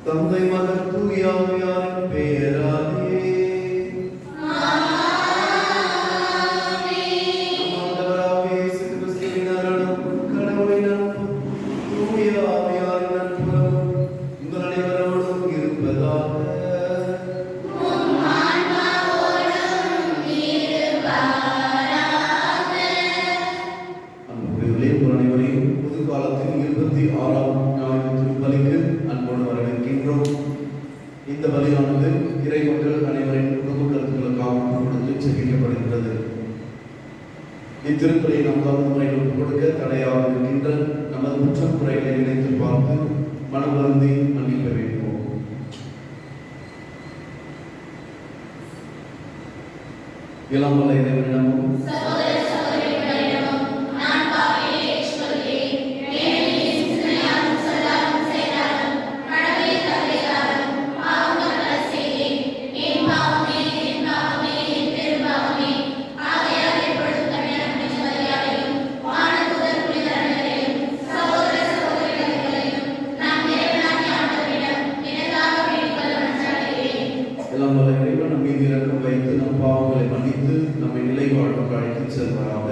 தந்தை மகன் தூய ஆவியாரின் பெயராலே இந்த பலியானது இறை மக்கள் அனைவரின் குடும்ப கருத்துக்களுக்காக கொடுத்து செபிக்கப்படுகிறது. இத்திருப்பலை நாம் தகுந்த முறையில் கொடுக்க தடையாக இருக்கின்ற நமது குற்றம் குறைகளை நினைத்து பார்த்து மனம் வருந்தி மன்னிக்க வேண்டும். இளம் வல்ல இறைவனிடமும் வைத்து நம் பாவங்களை மன்னித்து நம்மை நிலை வாழ்வுக்கு அழைத்து செல்வாராக.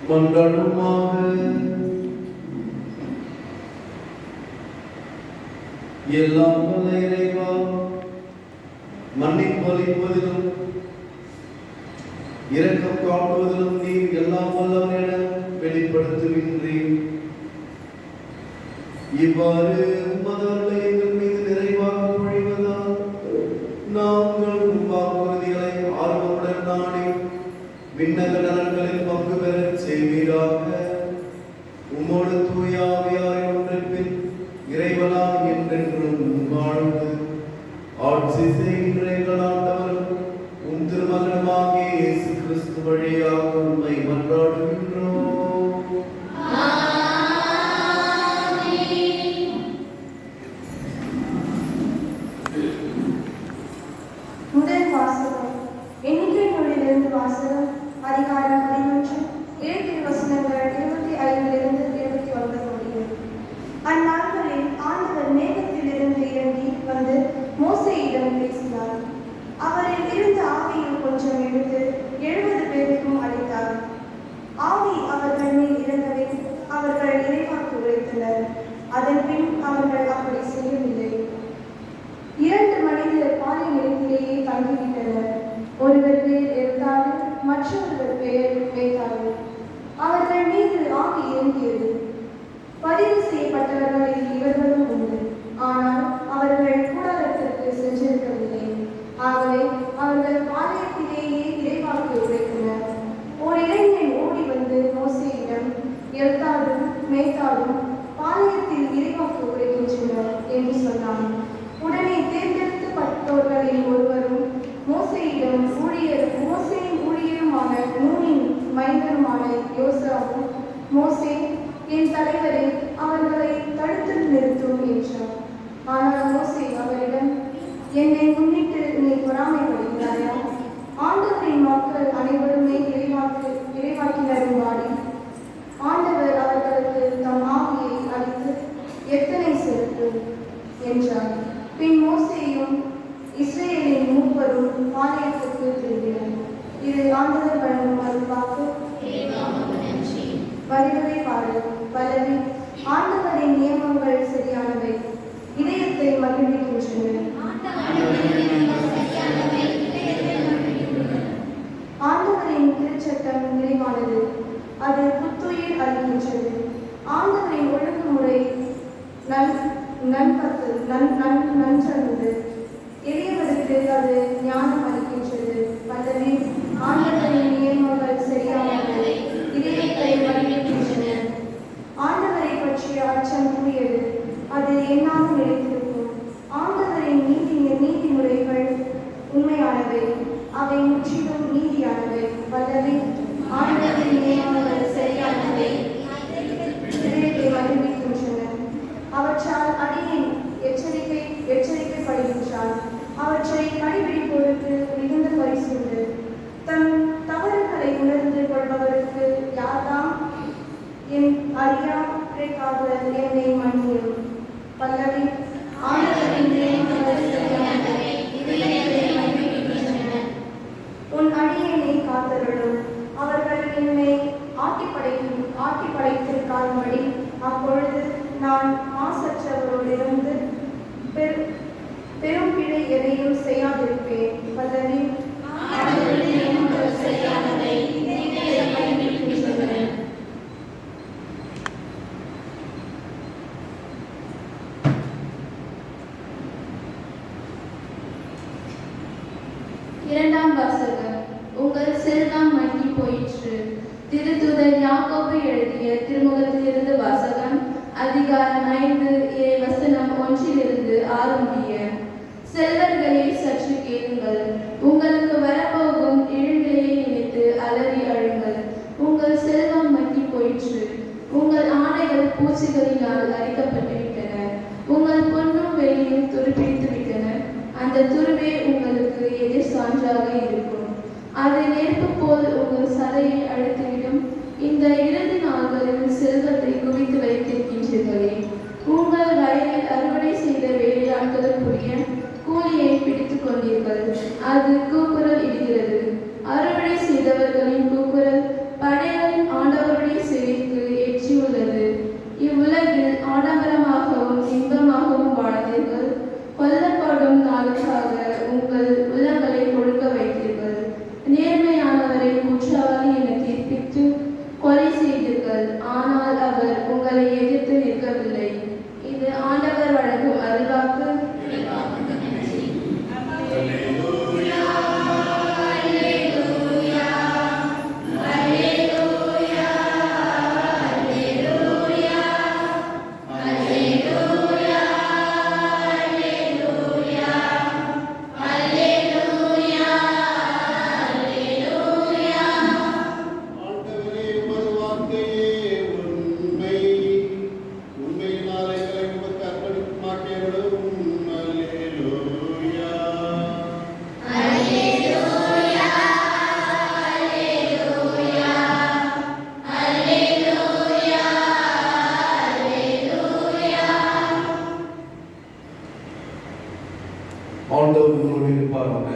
மன்றாடுமாக. எல்லாம் வல்ல இறைவா, மன்னிப்பு அளிப்பதிலும் இரக்கம் காட்டுவதிலும் நீர் எல்லாம் வல்லவர் என வெளிப்படுத்துகின்றீர். இவ்வாறு உமது அருளை எங்கள் மீது நிறைவாக பொழிவதால் நாம் வாசகம் அதிகாரம் 11 வசனங்கள் 25 29 முடியும். அந்நாட்களில் ஆண்டவர் மேகத்திலிருந்து இறங்கி வந்து மோசேயிடம் பேசினார். அவரில் இருந்த ஆவியில் கொஞ்சம் எடுத்து 70 பேருக்கும் அளித்தார். ஆவி அவர்கள் மேல் இறங்கவே அவர்கள் இறைவாக்கு உரைத்தனர். அதன் பின் அவர்கள் அப்படி செய்யவில்லை. 2 மனிதர் பாலை நிலத்திலேயே தங்கிவிட்டனர். ஒருவர் பேர் எல்தாது, மற்றொருவர் பெயர் மேத்தாது. அவர்கள் மீது ஆவி இறங்கியது. பதிவு செய்யப்பட்டவர்களில் இவர்களும் உண்டு. ஆனால் அவர்கள் கூடாரத்திற்கு சென்றிருக்கவில்லை. ஆகவே அவர்கள் பாளையத்திலேயே இறைவாக்கு உரைத்தனர். ஒரு இளைஞன் ஓடி வந்து மோசேயிடம், எல்தாதும் மேத்தாதும் பாளையத்தில் இறைவாக்கு உரைக்கின்றனர் என்று சொன்னான். உடனே தேர்ந்தெடுக்கப்பட்டோர்களில் ஒருவரும் மோசேயின் ஊழியருமான நூனின் மைந்தருமான யோசுவாவும், மோசே, என் தலைவரே, அவர்களை தடுத்து நிறுத்தும் என்றார். ஆனால் மோசே அவரிடம், என்னை முன்னிட்டு நீ பொறாமைப்படுகிறாயா? ஆண்டவரின் மக்கள் அனைவருமே இறைவாக்கினரும்பாடி ஆண்டவர் அவர்களுக்கு தம் ஆவியை அளித்து எத்தனை சிறப்பு என்றார். பின் மோசேயும் இஸ்ரேலின் மூப்பரும் பாளையத்திற்கு திரும்பினர். இது ஆண்டவர் வழங்கும் அருள்வாக்கு. வரிவரை பாடல். பல்லவி. ஆண்டவரின் நியமங்கள் சரியானவை, இதயத்தை மகிழ்விக்கின்றன. ஆண்டவரின் திருச்சட்டம் நிறைவானது, அது புத்துயிர் அளிக்கின்றது. ஆண்டவரின் ஒழுங்குமுறை நன்றது, எளியவருக்கு அது ஞானம் அளிக்கின்றது. பல்லவி. ஆண்டவரின் நியமங்கள் சரியானவை, இதயத்தை மகிழ்விக்கின்றன. ஆண்டவரை பற்றிய அச்சம் தூயது, அது என்னாலும் நிலைத்திருக்கும். ஆண்டவரின் நீதிமுறைகள் உண்மையானவை, அவை முற்றிலும் நீதியானவை. பல்லவி. ஆண்டவரின் நியமங்கள் சரியானவை, இதயத்தை மகிழ்விக்கின்றன. அவற்றால் அடியேன் எச்சரிக்கைப்படுகின்றான். அவற்றை கடைபிடிப்போருக்கு மிகுந்த பரிசு உண்டு. தம் தவறுகளை உணர்ந்து கொள்பவருக்கு யார்தாம் என் அறியாமைக்காக என்னை மன்னியும். பல்லவி. ஆண்டவரின் நியமங்கள் சரியானவை, இதயத்தை மகிழ்விக்கின்றன. உன் அடியேனை காத்தருளும். அவர்கள் என்னை ஆட்டி படைத்திருக்காதபடி அப்பொழுது நான் மாசற்றவரோடிருந்து பெரும் பிழை எதையும் செய்யாதிருப்பேன். பல்லவி. சரியானவை, இதயத்தை மகிழ்விக்கின்றன. இரண்டாம் வாசகம். உங்கள் செல்வம் மங்கி போயிற்று. திருத்தூதர் யாக்கோபு எழுதிய திருமுகத்திலிருந்து வாசகம். அதிகாரம் 5 வசனம் 1-6 முடிய. செல்வர்களே, சற்று கேளுங்கள். உங்களுக்கு வரப்போகும் இழிநிலையை நினைத்து அலறி அழுங்கள். உங்கள் செல்வம் மங்கி போயிற்று. உங்கள் ஆடைகள் பூச்சிகளினால் அரிக்கப்பட்டு விட்டன. உங்கள் பொன்னும் வெள்ளியும் துருப்பிடித்து விட்டன. அந்த துருவே உங்களுக்கு எதிர் சான்றாக இருக்கும். அது நெருப்பு போல் உங்கள் சதையை அழுத்திவிடும். இந்த இறுதி நாள்களில் செல்வத்தை குவித்து வைத்திருக்கின்றீர்களே, உங்கள் வயலில் அறுவடை செய்த வேலையாட்களுக்குரிய கூலியை பிடித்துக் கொண்டீர்கள். அது கூக்குரல் இடுகிறது. அறுவடை செய்தவர்களின் கூக்குரல் படைகளின் ஆண்டவருடைய செவிக்கு எச்சியுள்ளது. இவ்வுலகில் ஆடம்பரமாகவும் இன்பமாகவும் வாழ்ந்தீர்கள். கொல்லப்படும் நாளுக்காக உங்கள் உள்ளங்களை கொடுக்க வைத்தீர்கள். நேர்மையானவரை குற்றவாளி என தீர்ப்பித்து கொலை செய்தீர்கள். ஆனால் அவர் உங்களை எதிர்த்து நிற்கவில்லை. ஆண்டவர் உங்களோடு இருப்பாராக.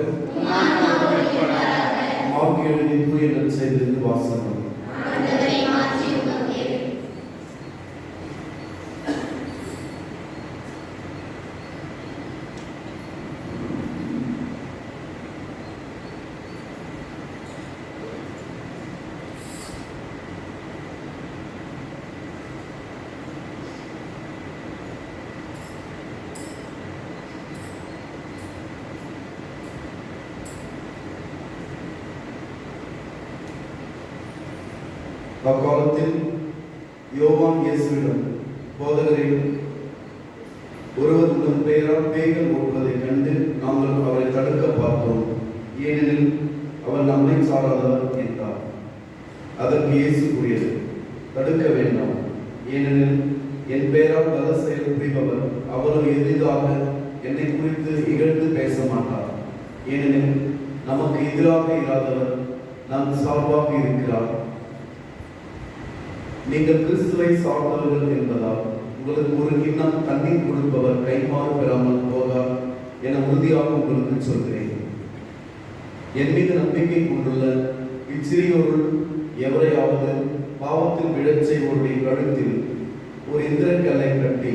மார்க் எழுதிய தூய நற்செய்தியிலிருந்து வாசகம். அக்காலத்தில் யோவான் இயேசுவிடம், போதகரே, ஒருவர் உங்கள் பெயரால் பேய்கள் ஓட்டுவதைக் கண்டு நாங்கள் அவரை தடுக்க பார்த்தோம், ஏனெனில் அவர் நம்மை சாராதவர் என்றார். அதற்கு இயேசு கூறியது, தடுக்க வேண்டாம், ஏனெனில் என் பெயரால் நல்ல செயல் புரிபவர் அவரும் எளிதாக என்னை குறித்து இகழ்ந்து பேச மாட்டார். ஏனெனில் நமக்கு எதிராக இராதவர் நம் சார்பாக இருக்கிறார். நீங்கள் கிறிஸ்துவை சார்ந்தவர்கள் என்பதால் உங்களுக்கு ஒரு கிண்ணம் தண்ணீர் கொடுப்பவர் கைமாறு பெறாமல் போகார் என உறுதியாக உங்களுக்கு சொல்கிறேன். என் மீது நம்பிக்கை கொண்டுள்ள இச்சிறியோருள் எவரையாவது பாவத்தில் விழச் செய்வோருடைய கழுத்தில் ஒரு எந்திரக்கல்லை கட்டி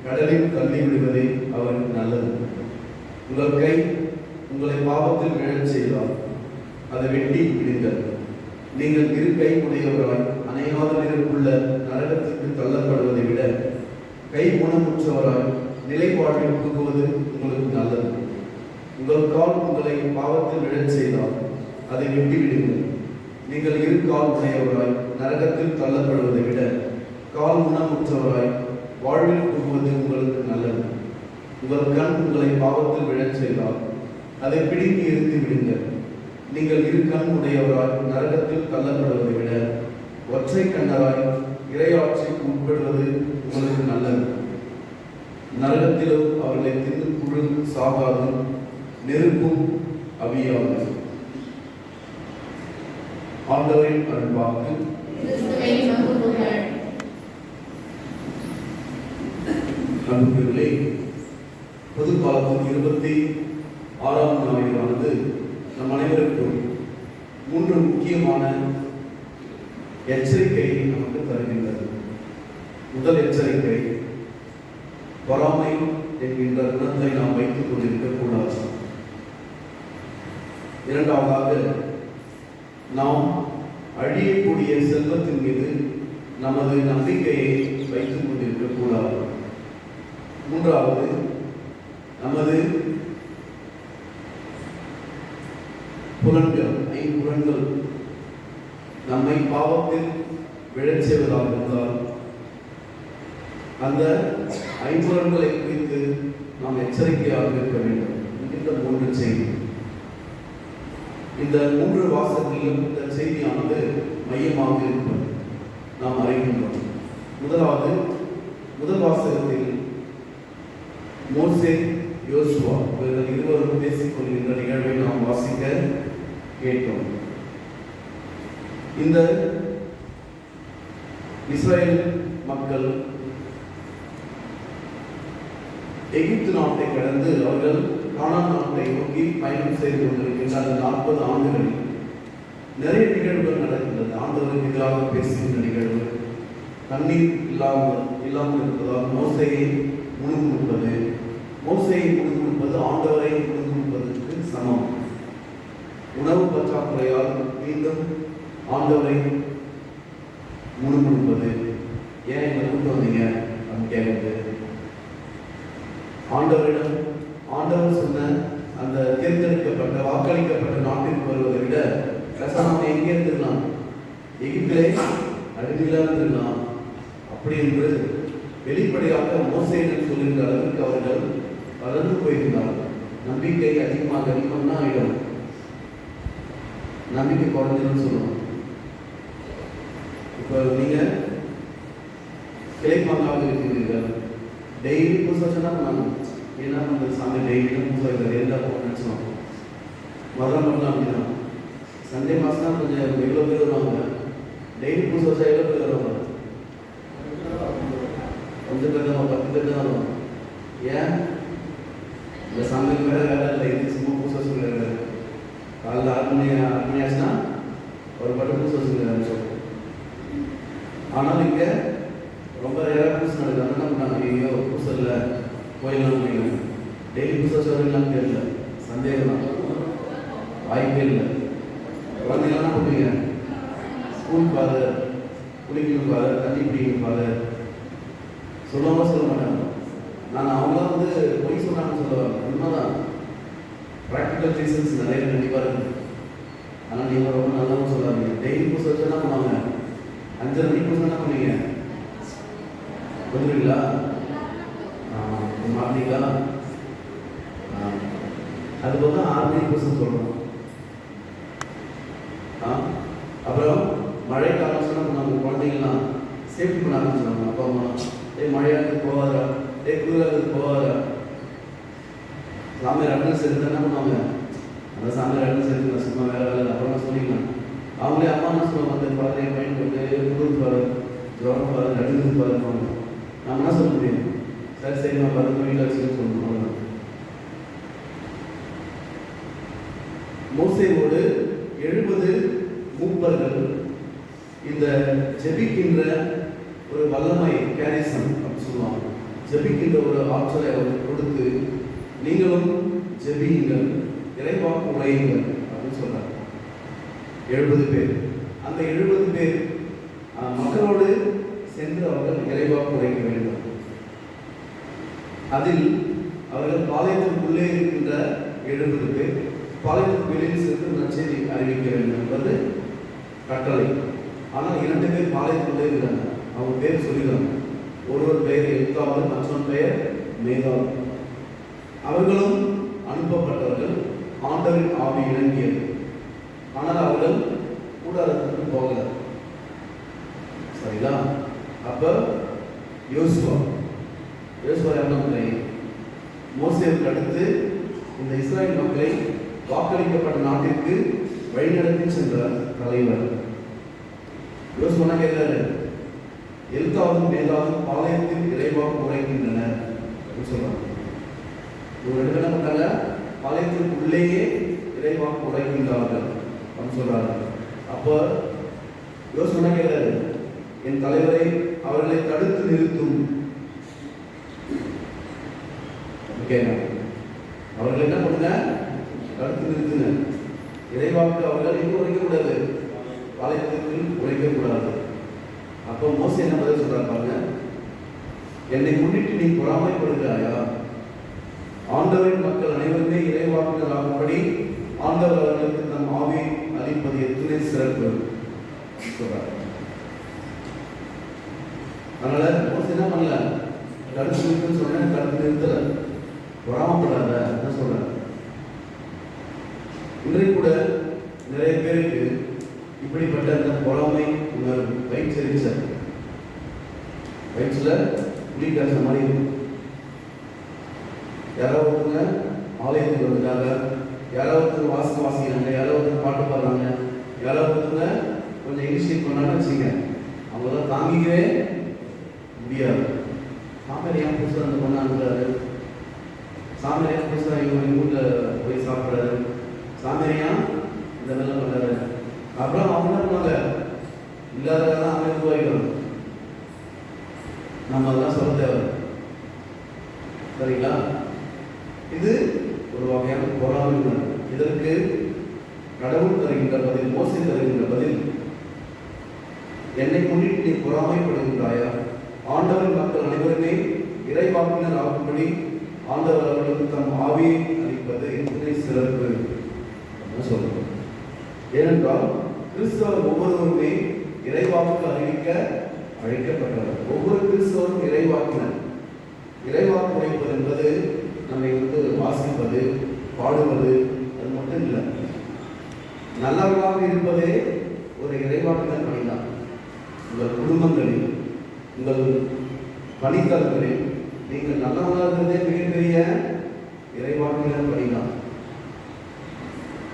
கடலில் தள்ளி விடுவதே அவருக்கு நல்லது. உங்கள் கை உங்களை பாவத்தில் விழச் செய்தால் அதை வெட்டி விடுங்கள். நீங்கள் இரு கை உடையவராய் அணையாத நெருப்புள்ள நரகத்திற்கு தள்ளப்படுவதை விட கை ஊனமுற்றவராய் நிலைப்பாட்டில் புகுவது உங்களுக்கு நல்லது. உங்கள் கால் உங்களை பாவத்தில் விழச் செய்தால் அதை வெட்டிவிடுங்கள். நீங்கள் இரு கால் உடையவராய் நரகத்தில் தள்ளப்படுவதை விட கால் ஊனமுற்றவராய் வாழ்வில் புகுவது உங்களுக்கு நல்லது. உங்கள் கண் உங்களை பாவத்தில் விழச் செய்தால் அதை பிடித்து எரிந்து விடுங்கள். நீங்கள் இரு கண் உடையவராய் நரகத்தில் தள்ளப்படுவதை விட ஒற்றை கண்ணராய் இறையாட்சிக்கு உட்படுவது உங்களுக்கு நல்லது. நரகத்திலும் அவர்களை தின்னு புழு சாகாது, நெருப்பும் அவியாது. ஆண்டவரின் அருள்வாக்கு. அன்புகளே, பொது காலத்தில் 26ஆம் ஞாயிறானது நம் அனைவருக்கும் 3 முக்கியமான எச்சரிக்கையை நமக்கு தருகின்றது. முதல் எச்சரிக்கை, பொறாமை என்கின்ற குணத்தை நாம் வைத்துக் கொண்டிருக்கக்கூடாது. இரண்டாவதாக, நாம் அழியக்கூடிய செல்வத்தின் மீது நமது நம்பிக்கையை வைத்துக் கொண்டிருக்கக்கூடாது. மூன்றாவது, நமது புலன்கள், ஐம்புலன்கள் நம்மை பாவத்தில் விழச் செய்வதாக இருந்தால் அந்த ஐம்புலன்களை குறித்து நாம் எச்சரிக்கையாக இருக்க வேண்டும். இந்த 3 செய்தி, இந்த 3 வாசகங்களிலும் இந்த செய்தியானது மையமாக இருப்பது நாம் அறிகின்றோம். முதல் வாசகத்தில் மோசே, யோசுவா இவர்கள் இருவரும் பேசிக் கொள்கின்ற நிகழ்வை நாம் வாசிக்க கேட்டோம். இந்த இஸ்ரேல் மக்கள் எகிப்து நாட்டை கடந்து அவர்கள் கானான் நாட்டை நோக்கி பயணம் செய்து கொண்டிருக்கின்ற அந்த 40 ஆண்டுகளில் நிறைய நிகழ்வுகள் நடக்கின்றது. ஆண்டவருக்கு எதிராக பேசுகின்ற நிகழ்வு, தண்ணீர் இல்லாமல் இருப்பதால் மோசேயை முழுமுழுப்பது, மோசேயை முழுமுழுப்பது ஆண்டவரை முழுமுழுப்பதற்கு சமம். உணவு பற்றாக்குறையால் மீண்டும் ஆண்டவரை முழுமுழுப்பது. ஏன் எங்களை கூட்டு வந்தீங்க அப்படின்னு கேட்குறது. ஆண்டவரிடம் ஆண்டவர் சொன்ன அந்த தேர்ந்தெடுக்கப்பட்ட வாக்களிக்கப்பட்ட நாட்டிற்கு வருவதை விட நம்ம எங்கே இருந்துக்கலாம், எகிப்திலே அடிமையில இருந்துக்கலாம் அப்படி என்று வெளிப்படையாக மோசேயிடம் சொல்கின்ற அளவிற்கு அவர்கள் வளர்ந்து போயிருந்தார்கள். நம்பிக்கை அதிகமாக தான் ஆயிடும், நம்பிக்கை குறைஞ்சதுன்னு சொல்லுவோம். இப்போ நீங்கள் கிளைப்பாங்காக இருக்கிறீர்கள், டெய்லி புதுசாக சொன்னால் பண்ணணும். ஏன்னா நம்ம சாமி டெய்லியும் புதுசாக இருக்கிறது எல்லா போக நினச்சோம். முதல்ல பண்ணலாம் அப்படின்னா சண்டே மாதம்னா கொஞ்சம் எவ்வளோ பேர் வருவாங்க, டெய்லி புதுசாக வச்சா எவ்வளோ பேர் வருவாங்க, கொஞ்சம் பேர் தான், 10 பேர் தான் வருவாங்க. ஏன் இந்த சாமிக்கு வேற வேலை இல்லை, இது சும்மா பூசை சொல்லுறாரு. காலையில் 6 மணி ஆச்சுன்னா ஒரு பட்டு பூசை சொல்லுறாரு சொல்லுவோம். ஆனால் இங்கே ரொம்ப ரேராக பூசை நடக்குது. என்ன பண்ணாங்க, ஐயோ பூசை இல்லை போயிடலாம் அப்படிங்க. டெய்லி பூசை சொல்றீங்களான்னு தெரியல, சந்தேகம் தான், வாய்ப்பே இல்லை. குழந்தைங்க என்ன பண்ணுவீங்க, ஸ்கூல் ஃபாதர், குளிக்கணும் ஃபாதர், தண்ணி பிடிக்கணும் ஃபாதர் சொல்லாமல் சொல்ல மாட்டாங்க. நான் அவங்களாம் வந்து பொய் சொன்னாங்கன்னு சொல்லுவாங்க. உண்மைதான், ப்ராக்டிக்கல் ரீசன்ஸ் நிறைய கண்டிப்பாக இருக்குது. ஆனால் நீங்கள் ரொம்ப நல்லவும் சொல்லாதீங்க. டெய்லி பூசை வச்சு என்ன பண்ணுவாங்க, 5:30 மணிக்கு பூசை என்ன பண்ணுவீங்க, வந்துடுவீங்களா? மாட்டீங்களா? அது போல 6 மணிக்கு பூசை சொல்லணும். அப்புறம் மழை காலம் சொன்னால் நம்ம குழந்தைங்களாம் சேஃப்டி பண்ண ஆரம்பிச்சுனாங்க. அப்பா அம்மா, மழையானது போவாரா, குளிரானது போவாரா, சாமியார் அட்னன்ஸ் எடுத்து என்ன பண்ணுவாங்க, அந்த சாமியார் அட்னன்ஸ் எடுத்துக்கலாம், சும்மா வேலை வேலை அப்புறமா சொல்லிக்கலாம். அவங்களே அம்மா என்ன சொல்லுவாங்க, அந்த குழந்தைய பயன் போட்டு குளிர் பாரு, ஜுரம் பாரு, நடுங்கு பாருன்னு நம்ம என்ன சொல்ல முடியும், சரி சரிம்மா பாருங்க வீட்டில் வச்சுன்னு சொல்லணும். மோசேவோடு 70 மூப்பர்கள் இந்த ஜெபிக்கின்ற ஒரு வல்லமை கேரிசம் அப்படின்னு சொல்லுவாங்க. ஜெபிக்கின்ற ஒரு ஆற்றலை அவருக்கு கொடுத்து, நீங்களும் ஜெபியுங்கள், இறைவாக்கு உரையுங்கள் அப்படின்னு சொல்றாங்க. 70 பேர், அந்த 70 பேர் மக்களோடு சென்று அவர்கள் இறைவாக்கு உரைக்க வேண்டும். அதில் அவர்கள் பாளையத்திற்குள்ளே இருக்கின்ற 70 பேர் பாளையத்துக்கு வெளியில் சென்று நற்செய்தி அறிவிக்க வேண்டும் என்பது கட்டளை. ஆனால் 2 பேர் பாளையத்துக்குள்ளே இருக்கிறாங்க. அவங்க பேர் சொல்லிடுறாங்க. ஒருவர் பெயர் எழுத்தாவது, மற்றொரு பெயர் மேகாவது. அவர்களும் அனுப்பப்பட்டவர்கள், ஆண்டவரின் ஆவி இறங்கியது. ஆனால் அவர்கள் கூடாரத்துக்கு போகல. சரிங்களா? அப்ப யோசுவா என்ன மோசேவுக்கு அடுத்து இந்த இஸ்ராயல் மக்களை வாக்களிக்கப்பட்ட நாட்டிற்கு வழிநடத்தி சென்ற தலைவர். யோசுவா கேட்கிறாரு, எழுத்தாவும் மேலாவும் பாளையத்தில் இறைவாக்கு உரைக்கின்றனர் அப்படின்னு சொல்றாங்க. இவங்க 2 என்ன பண்றாங்க, பாளையத்திற்கு உள்ளேயே இறைவாக்கு உரைக்கின்றார்கள் அப்படின்னு சொல்றாங்க. அப்போ யோசுவா கேட்கிறாரு, என் தலைவரை அவர்களை தடுத்து நிறுத்தும். அவர்கள் என்ன பண்ணுங்க, தடுத்து நிறுத்துங்க. இறைவாக்கு அவர்கள் எங்க உரைக்கக்கூடாது, பாளையத்திற்குள் உரைக்கக்கூடாது. அப்போ மோசே என்ன பதில் சொல்றாரு பாருங்க, என்னை முன்னிட்டு நீ பொறாமைப்படுகிறாயா? ஆண்டவரின் மக்கள் அனைவருமே இறைவாக்குனர் ஆகும்படி ஆண்டவர் அவர்களுக்கு தம் ஆவி அளிப்பது எத்தனை சிறப்பு சொல்றாரு. அதனால மோசே என்ன பண்ணல, தடுத்து நிறுத்துன்னு சொன்ன, தடுத்து நிறுத்தல, பொறாமப்படாத என்ன சொல்ற. இன்றைக்கு கூட நிறைய பேருக்கு இப்படிப்பட்ட அந்த பொறாமை உணர்வு வயிற்றுல புளி காய்ச்ச மாதிரி இருக்கும். யாராவது ஒருத்தங்க ஆலயத்துக்கு வந்துட்டாங்க, யாராவது ஒருத்தங்க வாசிக்கிறாங்க, யாராவது ஒருத்தங்க பாட்டு பாடுறாங்க, யாராவது ஒருத்தங்க கொஞ்சம் இனிஷியேட் பண்ணான்னு வச்சுங்க, அவங்களாம் தாங்கிக்கவே முடியாது. சாமியார் ஏன் புதுசாக அந்த பண்ணாங்கிறாரு, சாமியார் ஏன் புதுசாக இவங்க வீட்டில் போய் சாப்பிட்றாரு, சாமியார் ஏன் இந்த வேலை பண்ணுறாரு. அப்புறம் அவங்க என்ன பண்ணுவாங்க, இல்லாததான் அவங்க உருவாகிடும். நம்ம அதெல்லாம் சொல்ல தேவை. சரிங்களா? இது ஒரு வகையான பொறாமை உணர்வு. இதற்கு கடவுள் தருகின்ற பதில், மோசே தருகின்ற பதில், என்னை முன்னிட்டு நீ பொறாமைப்படுகின்றாயா? ஆண்டவரின் மக்கள் அனைவருமே இறைவாக்கினர் ஆகும்படி ஆண்டவர் அவர்களுக்கு தம் ஆவியை அளிப்பது எத்தனை சிறப்பு சொல்றோம். ஏனென்றால் கிறிஸ்தவர் ஒவ்வொருவருமே இறைவாக்கு அறிவிக்க அழைக்கப்பட்டவர். ஒவ்வொரு கிறிஸ்தவரும் இறைவாக்கினர். இறைவாக்கு உரைப்பது என்பது நம்மை வாசிப்பது, பாடுவது, அது மட்டும் இல்லை. நல்லவர்களாக இருப்பதே ஒரு இறைவாக்கினர் பணிதான். உங்கள் குடும்பங்களில், உங்கள் பணித்தளங்களில் நீங்கள் நல்லவர்களாக இருந்ததே மிகப்பெரிய இறைவாக்கினர் பணிதான்.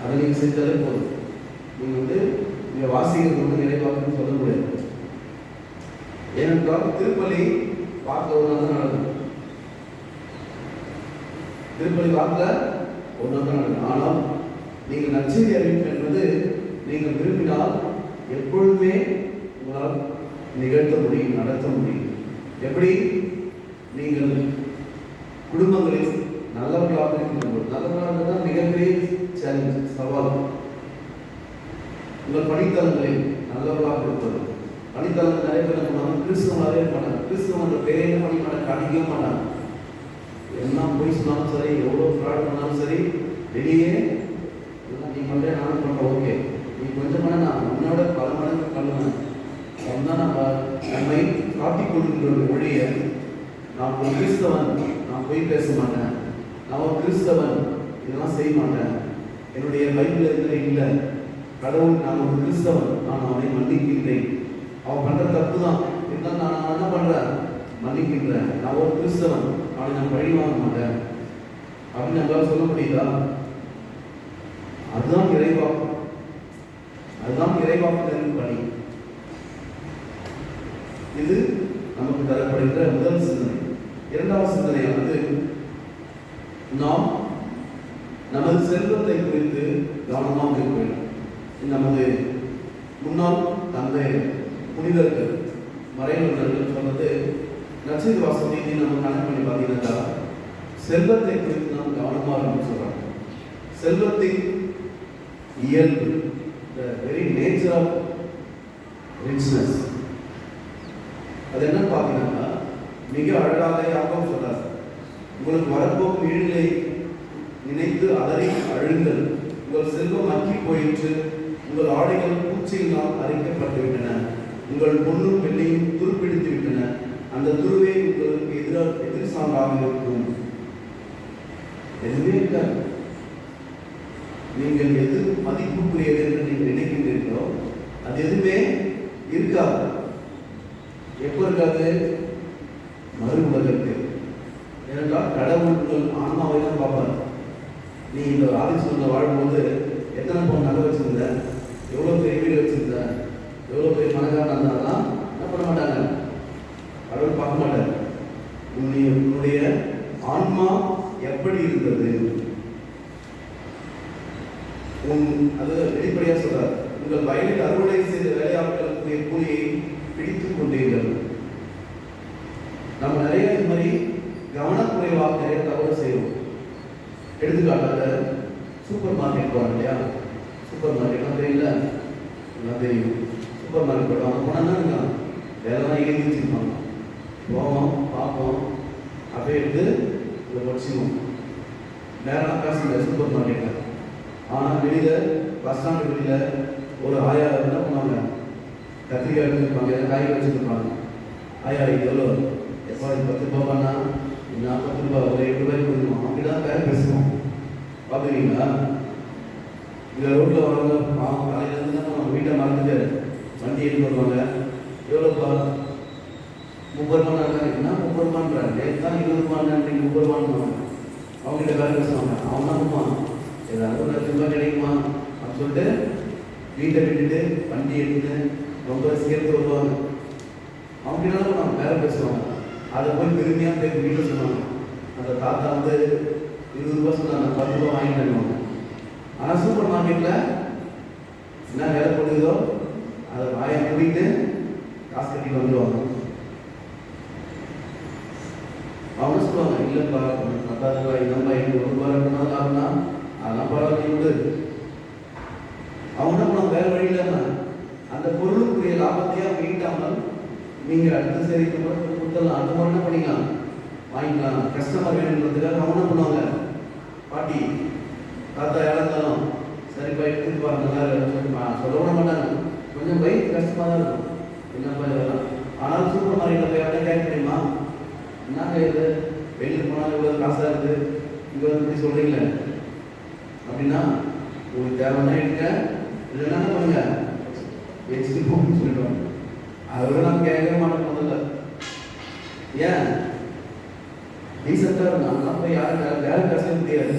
அதை நீங்கள் செஞ்சாலே போதும். நீங்கள் வாசிக்கிறது இறைவாக்குன்னு சொல்ல முடியாது. ஏனென்றால் திருப்பலி பார்க்க ஒரு நாள் நடக்கும். திருப்பலி வாக்கில் ஒன்று தான் நடக்கும். ஆனால் நீங்கள் நற்செய்தி அறிவிப்பு என்பது நீங்கள் விரும்பினால் எப்பொழுதுமே உங்களால் நிகழ்த்த முடியும், நடத்த முடியும். எப்படி? நீங்கள் குடும்பங்களில் நல்லவர்களாக இருக்கின்றபோது, நல்லவர்களாக தான் மிகப்பெரிய சேலஞ்ச், சவால். உங்கள் பணித்தளங்களில் நல்லவர்களாக இருப்பது. பணித்தளங்கள் நிறைய பேர் நம்ம கிறிஸ்தவனாகவே இருப்பாங்க. கிறிஸ்தவன் என்ற பேரே பண்ணி காணிக்க மாட்டாங்க. என்ன போய் சொன்னாலும் சரி, எவ்வளோ ஃப்ராட் பண்ணாலும் சரி, வெளியே நீ பண்ணுற நானும் பண்ணுறேன், ஓகே நீ கொஞ்சம் பண்ண நான் உன்னோட பல மடங்கு பண்ணுவேன். அதுதான் நம்ம நம்மை காட்டிக் கொள்கின்ற ஒழிய நான் ஒரு கிறிஸ்தவன், நான் போய் பேச மாட்டேன், நான் ஒரு கிறிஸ்தவன், இதெல்லாம் செய்ய மாட்டேன், என்னுடைய பைபிள் இருக்கிற இல்லை, கடவுள் நான் ஒரு கிறிஸ்தவன், நான் அவனை மன்னிக்கின்றேன், அவன் பண்ணுற தப்பு தான் இருந்தாலும் நான் என்ன பண்ணுறேன், மன்னிக்கின்றேன், நான் ஒரு கிறிஸ்தவன், அவனை நான் பழி வாங்க மாட்டேன் அப்படின்னு நம்மளால சொல்ல முடியுதா? அதுதான் இறைவாக்கு, அதுதான் இறைவாக்குதலின் பணி. இது நமக்கு தரப்படுகிற முதல் சிந்தனை. இரண்டாவது சிந்தனையானது நாம் நமது செல்வத்தை குறித்து கவனமாக இருக்க வேண்டும். நமது முன்னாள் தந்தை புனிதர்கள் மறைந்தவர்கள் சொன்னது நற்செய்தி வாசகத்தை நம்ம கணக்கு பண்ணி பார்த்தீங்கன்னா செல்வத்தை குறித்து நாம் கவனமாக இருக்கணும்னு சொல்றாங்க. செல்வத்தின் இயல்பு, the very nature of richness, அது என்ன பார்த்தீங்கன்னா மிக அழகாக யாரும் சொல்றார். உங்களுக்கு வரப்போகும் இழிலை நினைத்து அதரை அழுங்கள், உங்கள் செல்வம் மக்கி போயிற்று, உங்கள் ஆடைகள் பூச்சியினால் அரைக்கப்பட்டு விட்டன, உங்கள் பொண்ணும் வெள்ளையும் துருப்பிடித்து விட்டன, அந்த துருவே உங்களுக்கு எதிர் சான்றாக இருக்கும். எதுவுமே இருக்காது. நீங்கள் எது மதிப்புக்குரியது என்று நீங்கள் நினைக்கின்றீர்களோ அது எதுவுமே இருக்காது. எப்போ இருக்காது? மறு உலகத்தில். ஏனென்றால் கடவுள் உங்கள் ஆன்மாவை தான் பார்ப்பார். நீ இந்த ஆதிசூரில் வாழும்போது எத்தனை பவுன் நகை வச்சிருந்த, எவ்வளோ பெரிய வீடு வச்சிருந்த, எவ்வளோ பெரிய மனக்காரன் இருந்தாலும் என்ன பண்ண மாட்டாங்க, கடவுள் பார்க்க மாட்டார். உன்னுடைய ஆன்மா எப்படி இருந்தது, அது வெளிப்படையாக சொல்றார். உங்கள் வயலில் அறுவடை செய்த வேலையாட்களுக்கு கூலியை பிடித்துக் கொண்டீர்கள். நம்ம நிறைய இது மாதிரி கவனக்குறைவாக நிறைய தவறு செய்வோம். எடுத்துக்காட்டாக சூப்பர் மார்க்கெட் போறோம் இல்லையா, சூப்பர் மார்க்கெட் தெரியல, எல்லாம் தெரியும். சூப்பர் மார்க்கெட் போடுவாங்க, போனா இருக்கான் வேலைலாம் எழுதி வச்சிருப்பாங்க, போவோம் பார்ப்போம், அப்படியே எடுத்து இதை வச்சுக்குவோம். நேரம் காசு இல்லை சூப்பர் மார்க்கெட்டில். ஆனால் வெளியில் பஸ் ஸ்டாண்டு வெளியில் ஒரு ஆயா என்ன பண்ணுவாங்க, கத்திரிக்காய் எடுத்துருப்பாங்க, எல்லாம் காய் வச்சுருப்பாங்க. ஆயா இது எவ்வளோ, எப்போ 10 ரூபா பண்ணா 40 ரூபா, ஒரு 7 ரூபாய்க்கு கொடுக்கணும், அப்படிதான் பேர பேசுவோம். பார்த்துருக்கீங்களா? இந்த ரோட்டில் வரவங்க காலையிலேருந்து தான் நம்ம வீட்டை மறந்துட்டு வண்டி எடுத்து வருவாங்க. எவ்வளோப்பா? 30 ரூபா. என்ன 30 ரூபான்றாங்க, நேற்று தான் 20 ரூபான்னு, 30 ரூபான்னு அவங்ககிட்ட வேலை பேசுவாங்க. அவன் தான் பண்ணுவான், ஏதாவது 1 லட்சம் ரூபாய் கிடைக்குமா அப்படின்னு சொல்லிட்டு வீட்டை விட்டுட்டு வண்டி எடுத்து ரொம்ப சேர்த்து வருவாங்க. அவங்க என்ன பண்ணுவாங்க, வேலை பேசுவாங்க. அதை போய் பெருமையாக போய் வீட்டில் சொன்னாங்க, அந்த தாத்தா வந்து 20 ரூபா சொன்னாங்க, 10 ரூபா வாங்கிட்டு வருவாங்க. ஆனால் சூப்பர் மார்க்கெட்டில் என்ன வேலை போடுதோ அதை வாயை மூடிட்டு காசு கட்டிட்டு வந்துடுவாங்க. அவங்க சொல்லுவாங்க, இல்லைப்பா 10 ரூபாய் இல்லைப்பா, 1 ரூபா 2 ரூபா லாபம்னா அதெல்லாம் பரவாயில்ல விடு. அவங்க என்ன பண்ணுவாங்க, வேறு வழி இல்லாமல் அந்த பொருளுக்குரிய லாபத்தையே அவங்க ஈட்டாமல் நீங்கள் அடுத்த சரி கொடுத்துடலாம், அடுத்த மாதிரி என்ன பண்ணிக்கலாம், வாங்கிக்கலாம், கஸ்டமர் வேணுன்றதுக்காக அவங்க என்ன பண்ணுவாங்க, பாட்டி தாத்தா இழந்தாலும் சரிப்பா எடுத்துப்பா நல்லா சொல்லிப்பா சொல்ல மாட்டாங்க. கொஞ்சம் பை கஷ்டமாக தான் இருக்கும், என்னப்பா இதெல்லாம். ஆனால் சூப்பர் மார்க்கெட்டில் போய் யார்ட்ட கேட்க முடியுமா, என்னங்க இது வெளியில் போனால் இவ்வளோ காசாக இருக்குது, இங்கே வந்து இப்படி சொல்கிறீங்களே அப்படின்னா உங்களுக்கு தேவைன்னா எடுங்க, இல்லைன்னா என்ன பண்ணுங்க வச்சுட்டு போகணும்னு சொல்லிடுவாங்க. அதோட நம்ம கேட்கவே மாட்டோம் முதல்ல. ஏன் டீசெண்டாக இருந்தால் போய் யாரும் வேலை பேச முடியாது.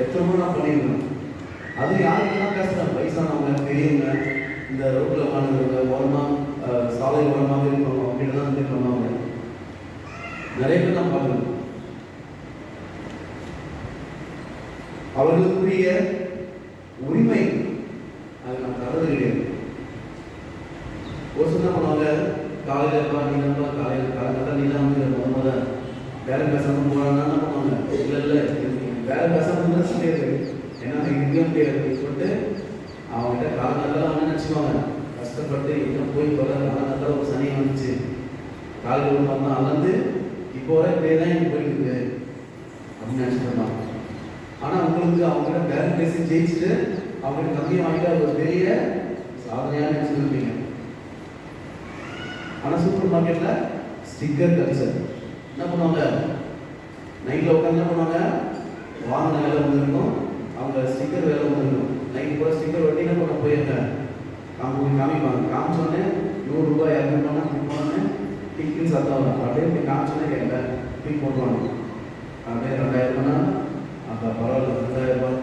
எத்தனை முறை நான் பண்ணியிருக்கேன். அதுவும் யாருக்கெல்லாம் பேசுகிறேன், வயசானவங்க பெரியவங்க, இந்த ரோட்டில் உட்காந்துருக்க ஓரமாக சாலை ஓரமாக இருக்கணும் அப்படின்னு தான் வந்து பண்ணுவாங்க. நிறைய பேர் நான் பார்க்குறேன். அவர்களுக்குரிய உரிமை அது நம்ம தரது கிடையாது. ஒரு சில பண்ணுவாங்க, காலையிலப்பா நீங்கப்பா காலையில் நீ தான் வந்து முத வேலை பேசாமல் போறான்னா என்ன பண்ணுவாங்க, இல்லை வேலை பேசாமல் சொல்லியாது, ஏன்னா இருக்க முடியாது அப்படின்னு சொல்லிட்டு அவங்ககிட்ட காலங்கள்லாம் அவங்க நினச்சிக்குவாங்க. கஷ்டப்பட்டு இன்னும் போய் போகிற காலங்கள்லாம் ஒரு சனியை வந்துச்சு, காலையில் ஒரு மாதிரி அளந்து இப்போ வர இப்படியே தான் எனக்கு போயிட்டு இருக்கு அப்படின்னு நினச்சிட்டு. ஆனால் உங்களுக்கு அவங்ககிட்ட வேலை பேசி ஜெயிச்சுட்டு அவங்ககிட்ட கம்மியாக வாங்கிட்டு ஒரு பெரிய சாதனையாக நினச்சிருப்பீங்க. ஆனால் சூப்பர் மார்க்கெட்டில் ஸ்டிக்கர் கல்ச்சர் என்ன பண்ணுவாங்க, நைட்டில் உட்காந்து என்ன பண்ணுவாங்க, வாங்கின வேலை ஒன்று இருக்கும், அவங்க ஸ்டிக்கர் வேலை ஒன்று இருக்கும். நைட்டு கூட ஸ்டிக்கர் ஒட்டி என்ன பண்ண போயிருங்க காமிப்பாங்க. காமிச்சோடனே 100 ரூபாய் 200 ரூபாய்னா பிக் பண்ணோன்னே டிக்குன்னு சத்தம் வரும். அப்படியே இப்படி காமிச்சோன்னே கேட்கல பிக் பண்ணுவாங்க. அப்படியே 2000 ரூபாய்னா அப்போ பரவாயில்ல 2000 ரூபாய்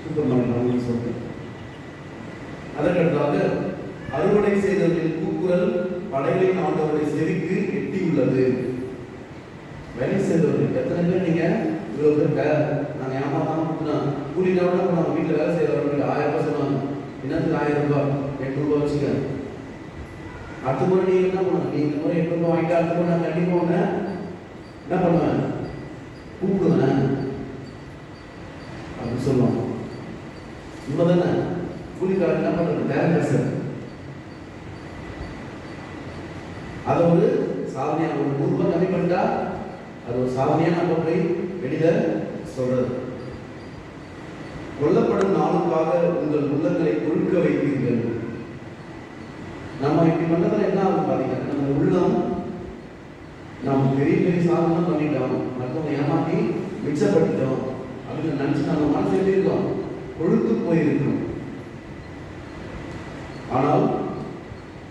சூப்பர் மார்க்கெட் சொல்லிட்டு. அதற்கடுத்தாக அறுவடை செய்தவர்களின் கூக்குரல் படைகளின் ஆண்டவருடைய செவிக்கு எட்டியுள்ளது. வேலை செய்தவர்கள் எத்தனை பேர் நீங்க இவ்வளவு பேர் நாங்கள் ஏமாத்தாம கொடுத்தோம் கூலினா கூட நம்ம வீட்டில் வேலை செய்யறவர்கள் 1000 ரூபாய் சொல்லுவாங்க. என்னத்துக்கு 1000 ரூபாய் 8 ரூபாய் வச்சுக்க. அடுத்த முறை நீங்க என்ன பண்ணுவோம், நீ இந்த முறை 8 ரூபாய் வாங்கிட்டு அடுத்த முறை நான் கண்டிப்பா ஒன்று என்ன பண்ணுவேன் கூப்பிடுவேன் அப்படின்னு சொல்லுவாங்க. உண்மைதானே? கூலிக்காரர் என்ன பண்றது, நேரம் பேசுறது. அதை ஒரு சாதனையா ஒரு 100 ரூபாய் கம்மி பண்ணிட்டா அது ஒரு சாதனையா நம்ம போய் வெளியில சொல்றது. கொல்லப்படும் நாளுக்காக உங்கள் உள்ளங்களை கொழுக்க வைத்தீர்கள். நம்ம இப்படி பண்றதுல என்ன ஆகும் பாத்தீங்கன்னா, நம்ம உள்ளம் நாம் பெரிய பெரிய சாதனை பண்ணிட்டோம், மற்றவங்க ஏமாற்றி மிச்சப்பட்டுட்டோம் அப்படின்னு நினைச்சு நம்ம மனசு எப்படி இருக்கோம், கொழுத்து போயிருக்கோம். ஆனால்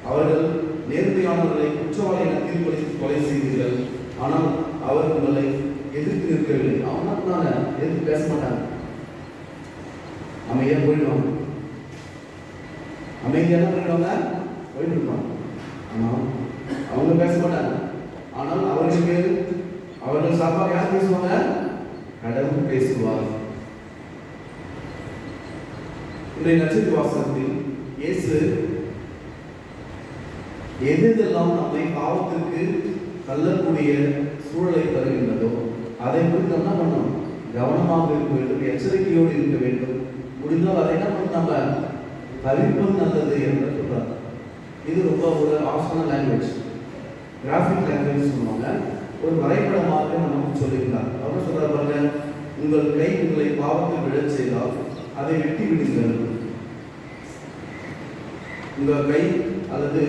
அவர்கள் நேர்மையானவர்களை குற்றவாளி என தீர்ப்பளித்து கொலை செய்தீர்கள். ஆனால் அவர் உங்களை எதிர்த்து நிற்கவில்லை. அவங்க எதிர்த்து பேச மாட்டாங்க, அமைதியாக போயிடுவாங்க. அமைதியாக போயிடுவாங்க, போயிட்டு இருப்பாங்க. ஆனால் அவங்க பேச மாட்டாங்க. ஆனால் அவர்களுக்கு அவர்கள் சார்பாக யார் பேசுவாங்க, கடவுள் பேசுவார். இன்றைய நட்சத்திர வாசகத்தில் இயேசு எதெல்லாம் நம்மை பாவத்திற்கு தள்ளக்கூடிய சூழலை தருகின்றதோ அதை குறித்து என்ன பண்ணணும், கவனமாக இருக்க வேண்டும், எச்சரிக்கையோடு இருக்க வேண்டும். முடிந்தால் அதை என்ன பண்ண நம்ம தவிர்ப்பது நல்லது என்று சொல்றார். இது ரொம்ப ஒரு ஆப்ஷனல் லாங்குவேஜ், கிராஃபிக் லாங்குவேஜ் சொல்லுவாங்க. ஒரு வரைபடமாக நமக்கு சொல்லியிருந்தார். அவர் சொல்றார் பாருங்க, உங்கள் கை உங்களை பாவத்தில் விழச் செய்தால் அதை வெட்டி விடுங்கள். உங்கள் கை அல்லது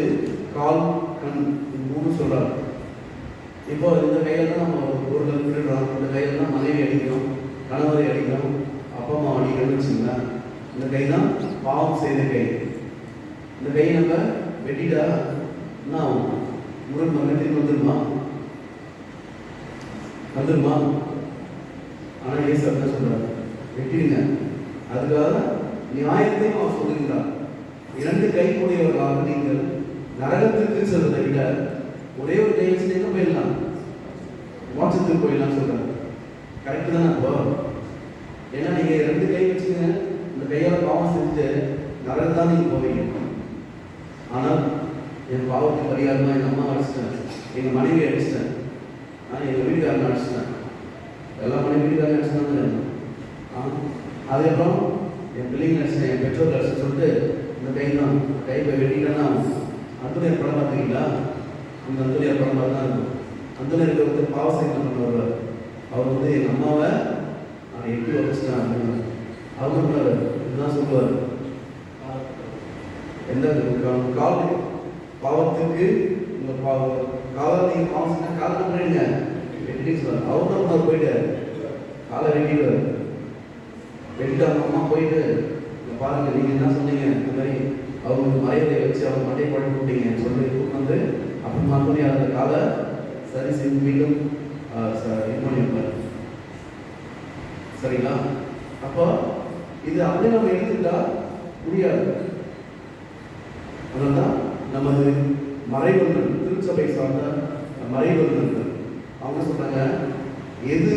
கால் கண் 3 சொல்றாரு. இப்போ இந்த கையில தான் நம்ம ஒரு பொருளை விடுறோம், இந்த கையில தான் மனைவி அடிக்கிறோம், கணவரை அடிக்கிறோம், அப்பா அம்மா அடிக்கிறோம்னு வச்சுங்களேன். இந்த கை தான் பாவம் செய்த கை. இந்த கையை நம்ம வெட்டிட்டா என்ன ஆகும், முருகன் மகன் வந்துருமா வந்துருமா? ஆனால் ஏசு அப்படிதான் சொல்றாரு, வெட்டிடுங்க. அதுக்காக நியாயத்தையும் அவர் சொல்லுகிறார். 2 கை கூடியவர்களாக நீங்கள் நரகத்திற்கு செல்வதை விட ஒரே ஒரு கை வச்சு எங்க போயிடலாம், மோட்சத்துக்கு போயிடலாம் சொல்றாரு. கரெக்டு தானே? அப்போ ஏன்னா நீங்க 2 கை வச்சுங்க, இந்த கையால பாவம் செஞ்சு நரகம் தான் நீங்க போவீங்க. ஆனால் என் பாவத்துக்கு பரிகாரமா எங்க அம்மா அடிச்சிட்டேன், எங்க மனைவி அடிச்சிட்டேன், எங்க வீட்டுக்காரன் அடிச்சிட்டேன், எல்லா மனைவி வீட்டுக்காரன் அடிச்சிட்டாங்க. அதுக்கப்புறம் என் பிள்ளைங்க அடிச்சிட்டேன், என் பெற்றோர் அடிச்சு சொல்லிட்டு இந்த கை தான் கை போய் வெட்டிட்டேன்னா அந்தனியார் படம் பார்த்துருக்கீங்களா? அந்த அந்தனியார் படம் பார்த்து தான் இருக்கும். அந்தனியாருக்கு ஒருத்தர் பாவ சைக்கிள் பண்ணுவார். அவர் வந்து எங்கள் அம்மாவை நான் எட்டி வச்சிட்டேன் அப்படின்னு அவர் பண்ணுவார். இதுதான் சொல்லுவார், எந்த கால் பாவத்துக்கு உங்கள் காலை நீங்கள் பாவம் செஞ்சா காலை பண்ணிடுங்க வெட்டிட்டு சொல்லுவார். அவர் தான் பண்ணார், போயிட்டு காலை வெட்டிடுவார். வெட்டிட்டு அவங்க அம்மா போயிட்டு பாருங்க நீங்கள் என்ன சொன்னீங்க, இந்த மாதிரி அவங்களுக்கு மறைவதை வச்சு அவங்க மண்டையை குழம்பு விட்டீங்கன்னு சொல்லி கூப்பிட்டு வந்து அப்புறமா பண்ணி அந்த காலை சரி செய்து மீண்டும் இது பண்ணி வைப்பார். சரிங்களா? அப்போ இது அப்படியே நம்ம எடுத்துக்கிட்டா முடியாது. அதனால்தான் நமது மறைவர்கள், திருச்சபை சார்ந்த மறைவர்கள் அவங்க சொல்றாங்க, எது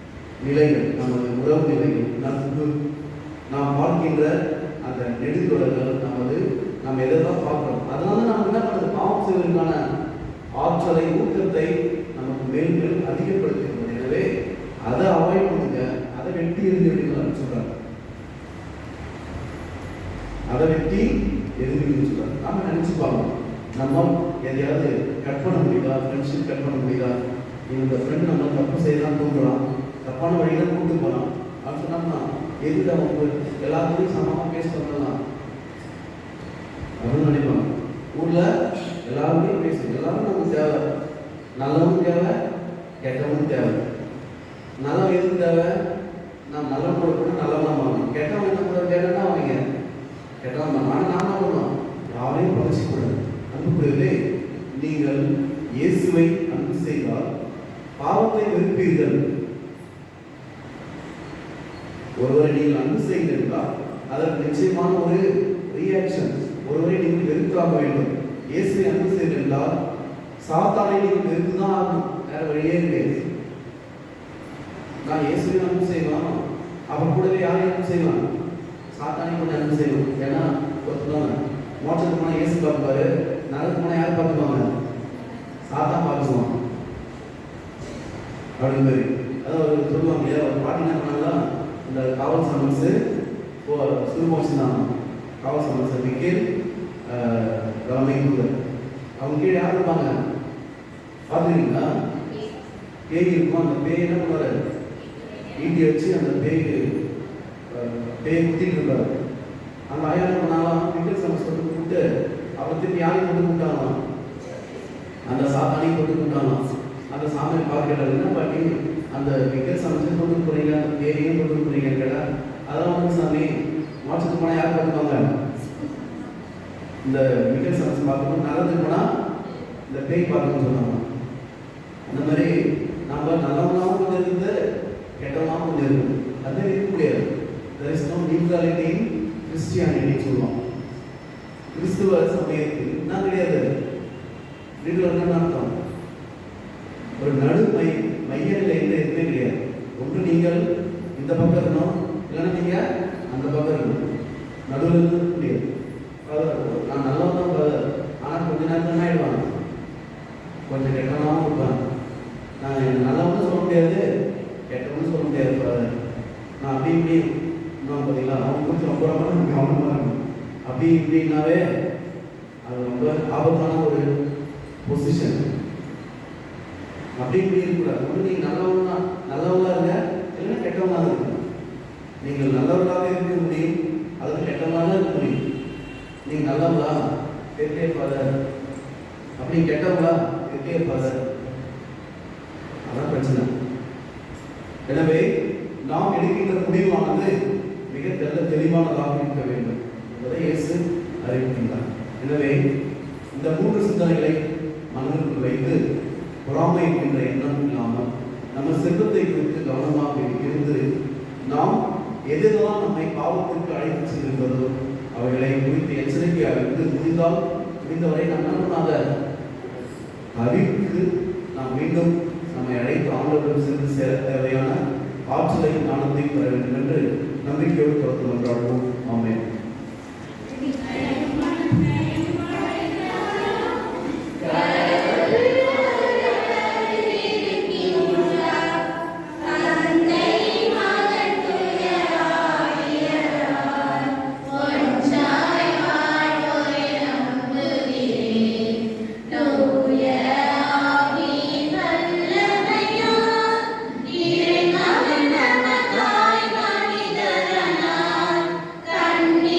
நிலைகள், நமது உறவு நிலைகள், நட்பு, நாம் பார்க்கின்ற அந்த நெடுந்தொடர்கள், நம்ம எதெல்லாம் பார்க்கிறோம். அதனால நம்ம என்ன பண்ணுறது, பாவம் செய்வதற்கான ஆற்றலை, ஊக்கத்தை நமக்கு மேலும் மேலும் அதிகப்படுத்துகிறது. எனவே அதை அவாய்ட் பண்ணுங்க, அதை வெட்டி எரிஞ்சுன்னு சொல்றாங்க. அதை வெட்டி எரிஞ்சுன்னு சொல்றாங்க. நாம நினைச்சு பார்க்கணும், நம்ம எதையாவது கட் பண்ண முடியுதா, ஃப்ரெண்ட்ஷிப் கட் பண்ண முடியுதா, இந்த ஃப்ரெண்ட் நம்ம தப்பு செய்யலாம் தூங்கலாம், தப்பான வழியில கூட்டு போகலாம் அப்படின்னு சொன்னோம்னா எதுக்கு அவங்க எல்லாத்துலையும் சமமாக பேச பண்ணலாம் அப்படின்னு நினைப்பாங்க. ஊரில் எல்லாருமே பேசணும், எல்லாரும் நமக்கு தேவை. நல்லவனும் தேவை, கெட்டவனும் தேவை. நல்லவன் எதுக்கு தேவை, நான் நல்லவன் கூட கூட நல்லவனா மாறணும். கெட்டவன் என்ன கூட தேவைன்னா அவங்க கெட்டவன் தான். ஆனால் நான் என்ன பண்ணுவோம், யாரையும் பழிச்சிக்கூடாது. அன்புக்குரியவர்களே, நீங்கள் இயேசுவை அன்பு செய்தால் பாவத்தை வெறுப்பீர்கள். ஒருவரை நீங்கள் அன்பு செய்திருந்தால் அதற்கு நிச்சயமான ஒரு ரியாக்ஷன், ஒருவரை நீங்கள் வெறுத்தாக வேண்டும். இயேசுவை அன்பு செய்திருந்தால் சாத்தானை நீங்கள் வெறுத்துதான் ஆகணும், வேற வழியே இல்லை. நான் இயேசுவை அன்பு செய்வான், அவன் கூடவே யாரையும் அன்பு செய்வான், சாத்தானை கூட அன்பு செய்வான். ஏன்னா ஒருத்தவங்க மோட்சத்துக்கு போனால் இயேசு பார்ப்பாரு, நரகத்துக்கு போனால் யார் பார்த்துக்குவாங்க, சாத்தான் பார்த்துக்குவான் அப்படின்னு மாதிரி. அதாவது சொல்லுவாங்க இல்லையா, ஒரு பாட்டி என்ன பண்ணாங்களா, இந்த காவல் சமன்ஸு சுருமோச்சு தான், காவல் சமன்ஸ் விக்கேல் தலைமை தூதர், அவங்க கீழே யார் இருப்பாங்க பார்த்துருக்கீங்களா, பேய் இருக்கும். அந்த பேய் என்ன பண்ணுவார், ஈட்டி வச்சு அந்த பேயை குத்திட்டு இருப்பார். அந்த ஆயா என்ன பண்ணாலும் விக்கேல் சமன்ஸ் போட்டு கூப்பிட்டு அவர் திருப்பி யாரையும் கொண்டு கூப்பிட்டாங்களாம், அந்த சாத்தானையும் கொண்டு கூப்பிட்டாங்களாம். அந்த சாமியை பார்க்கிறாரு, என்ன பாட்டி அந்த விக்கெட் சமைச்சு கொண்டு போறீங்க, அந்த பேரையும் கொண்டு போறீங்க கேட்டா, அதெல்லாம் வந்து சாமி மோட்சத்துக்கு போனால் யார் பார்த்துப்பாங்க, இந்த விக்கெட் சமைச்சு பார்க்கணும், நல்லதுக்கு போனால் இந்த பேய் பார்க்கணும்னு சொன்னாங்க. அந்த மாதிரி நம்ம நல்லவனாகவும் கொஞ்சம் இருந்து கெட்டவனாகவும் கொஞ்சம் இருக்கு, அது இருக்க முடியாது. there is no neutrality in Christianity சொல்லுவோம். கிறிஸ்துவ சமயத்தில் என்ன கிடையாது, நியூட்ரல் அர்த்தம் ஒரு நடு மைய நிலை எதுவுமே கிடையாது. ஒன்று நீங்கள் இந்த பக்கம் இருக்கணும், இல்லைன்னா நீங்க அந்த பக்கம் இருக்கணும், நடுவில் இருக்க முடியாது. நான் நல்லவன் தான் பிரதர், ஆனால் கொஞ்ச நேரத்தில் என்ன ஆயிடுவாங்க, கொஞ்சம் கெட்டவனாகவும் இருப்பாங்க. நான் நல்லவன்னு சொல்ல முடியாது, கெட்டவன்னு சொல்ல முடியாது பிரதர், நான் அப்படி இப்படி இன்னும் பார்த்தீங்களா, அவங்க கொஞ்சம் ரொம்ப ரொம்ப கவனமாக இருக்கும். அப்படி இப்படின்னாவே அது ரொம்ப ஆபத்தான ஒரு பொசிஷன். அப்படி இப்படி இருக்கக்கூடாது. ஒன்று நீங்கள் நல்லவங்களா இருங்க, இல்லைன்னா கெட்டவங்களாக இருக்கணும். நீங்கள் நல்லவர்களாக இருக்க முடியும், அல்லது கெட்டவங்களாக இருக்க முடியும். நீங்கள் நல்லவங்களா இருக்கே ஃபாதர், அப்படி கெட்டவங்களா இருக்கே ஃபாதர், அதான் பிரச்சனை. எனவே நாம் எடுக்கின்ற முடிவானது மிக தெளிவானதாக இருக்க வேண்டும் என்பதை இயேசு அறிவிக்கின்றார். எனவே இந்த 3 சிந்தனைகளை மனதிற்குள் வைத்து பொறாமை என்கின்ற எண்ணம் இல்லாமல் நம்ம செல்வத்தை குறித்து கவனமாக இருந்து நாம் எதெல்லாம் நம்மை பாவத்திற்கு அழைத்து செல்கின்றதோ அவைகளை குறித்து எச்சரிக்கையாக இருந்து முடிந்தவரை நாம் அதை அறிவித்து நாம் மீண்டும் நம்மை அழைத்து ஆண்டவர்கள் சென்று சேர தேவையான ஆற்றலை ஞானத்தை பெற வேண்டும் என்று நம்பிக்கையோடு தொடர்ந்து கொண்டாடுவோம். ஆமென். கண்ணி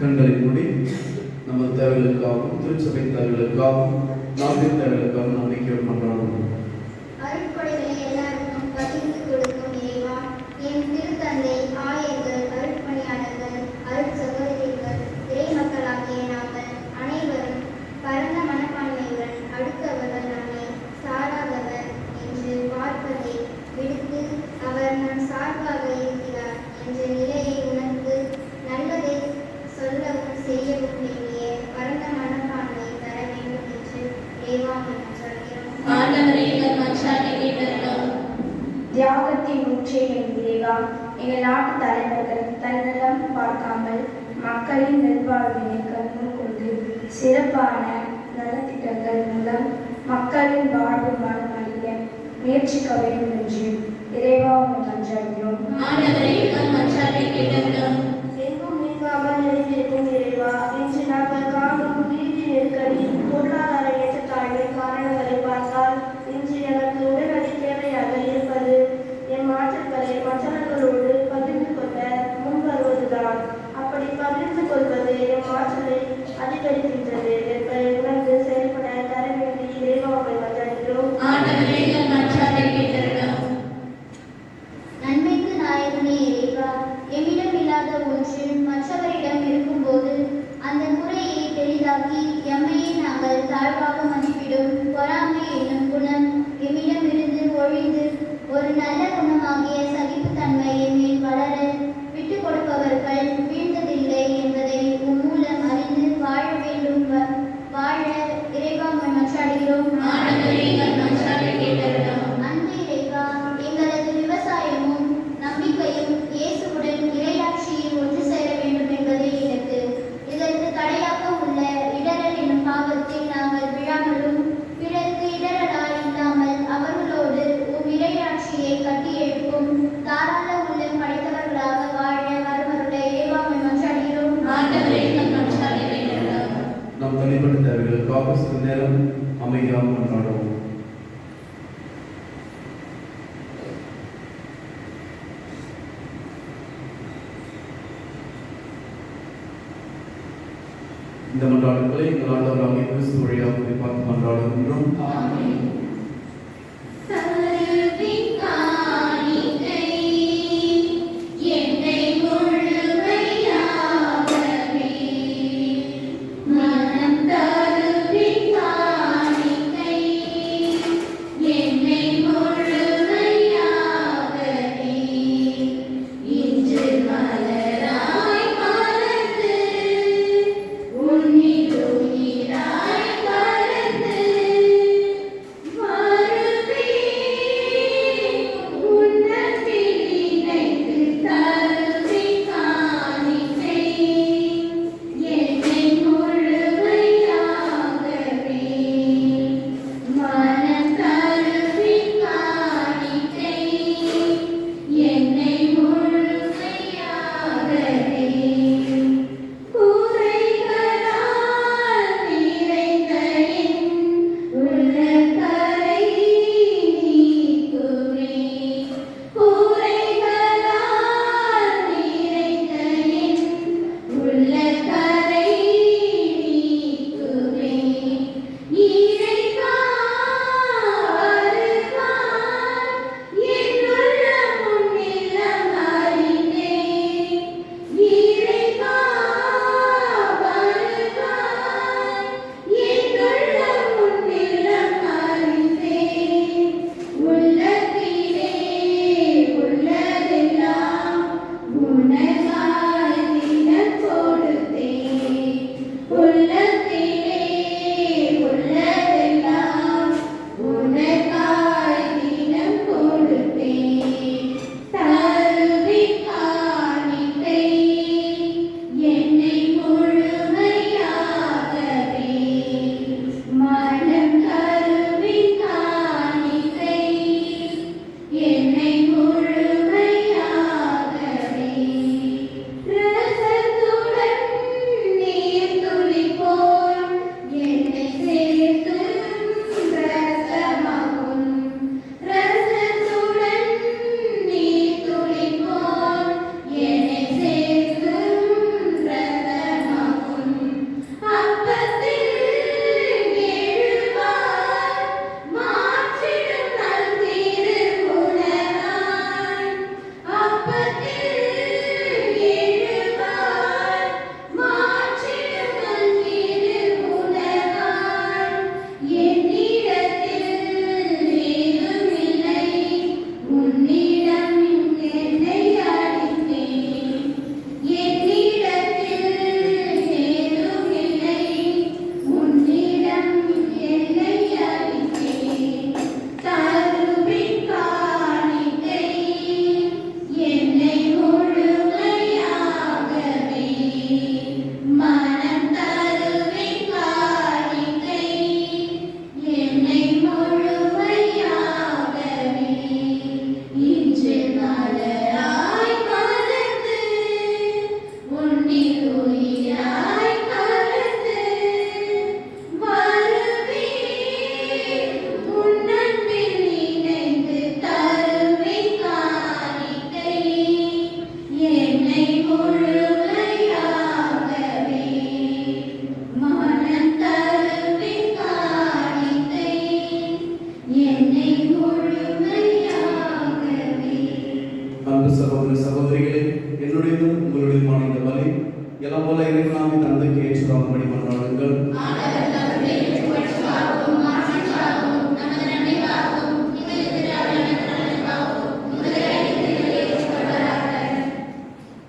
கண்களை மூடி நமது தேவைகளுக்காகவும் திருச்சபை தேவைகளுக்காகவும் நாட்டின் தேவைகளுக்காகவும் நம்பிக்கையோடு கொண்டாடுவோம். அருட்கொடைகளை எல்லாருக்கும் பகிர்ந்து கொடுக்கும் இறைவா, என் திருத்தந்தை, ஆயர்கள், அருட்பணியாளர்கள், அருட்சகோதரிகள், இறை மக்களாகிய நாங்கள் அனைவரும் பரந்த மனப்பான்மையுடன் அடுத்தவர்கள் நம்மை சாராதவர் என்று பார்ப்பதை விடுத்து அவர் நம் சார்பாக இருக்கிறார் என்ற நிலையை உணர்ந்து நல்லதை சொல்லவும் செய்யவும் வேண்டிய பரந்த மனப்பான்மை தர வேண்டும் என்று இறைவாமை சொல்கிறோம். ஆண்டவரே, எங்கள் மன்றாட்டை கேட்டருளும். தியாகத்தின் ஊற்றே என் இறைவா, எங்கள் நாட்டு தலைவர்கள் தன்னலம் பார்க்காமல் மக்களின் நல்வாழ்வினை கருத்தில் கொண்டு சிறப்பான நலத்திட்டங்கள் மூலம் மக்களின் வாழ்வு மனமறிய முயற்சிக்க வேண்டும் என்று இறைவா மன்றாடுகிறோம். ஆண்டவரே, எங்கள் மன்றாட்டை கேட்டருளும். எங்கும் நீங்காமல் நிறைந்திருக்கும் இறைவா, இன்று நாங்கள் காணும் நீதி நெருக்கடி, பொருளாதார ஏற்றத்தாழ்வு காரணங்களை பார்த்தால் இன்று எனக்கு உடனடி தேவையாக இருப்பது என் மாற்றங்களை மற்றவர்களோடு பகிர்ந்து கொள்ள முன் வருவதுதான். அப்படி பகிர்ந்து கொள்வது என் மாற்றலை அதிகரிக்கின்றது என்பதை உணர்ந்து செயல்பட தர வேண்டி இறைவாவை மன்றாடுகிறோம். ஆண்டவரே, எங்கள் மன்றாட்டை கேட்டருளும். நன்மைக்கு நாயகனே இறைவா, எம்மிடம் இல்லாத ஒன்று மற்றவரிடம் இருக்கும்போது அந்த முறையை பெரிதாக்கி எம்மையே நாங்கள் தாழ்வாக மதிப்பிடும் பொறாமை என்னும் குணம் எம்மிடமிருந்து ஒழிந்து ஒரு நல்ல குணமாகிய சகிப்புத்தன்மை எம்மில் வளர விட்டுக் கொடுப்பவர்கள் வீழ்ந்ததில்லை என்பதை உம்மூலம் அறிந்து வாழ வேண்டும். வாழ இறைவா மன்றாடுகிறோம். ஆண்டவரே, எங்கள் மன்றாட்டை கேட்டருளும். அன்பு இறைவா, எங்களது விவசாயமும் நம்பிக்கையும் இயேசுவுடன் இறையாட்சியில் ஒன்று சேர வேண்டும் என்பதே இலக்கு. இதற்கு தடையாக உள்ள இடரல் எனும் பாவத்தில் நாங்கள் விழாமலும் பிறருக்கு இடரலாய் இல்லாமல் அவர்களோடு உம் இறையாட்சியை கட்டியெழுப்பும் தாராள உள்ளம் படைத்தவர்களாக வாழ வருவருடைய இறைவாமை மன்றாடுகிறோம். ஆண்டவரே, எங்கள் மன்றாட்டை கேட்டருளும். நாம் தனிப்பட்ட தேவைகளுக்காக சில நேரம் அமைதியாக கொண்டாடுவோம். இந்த மன்றாடுகளை எங்கள் ஆண்டவராகிய கிறிஸ்து வழியாக பார்த்து மன்றாடுகின்றோம். இவ்வாறு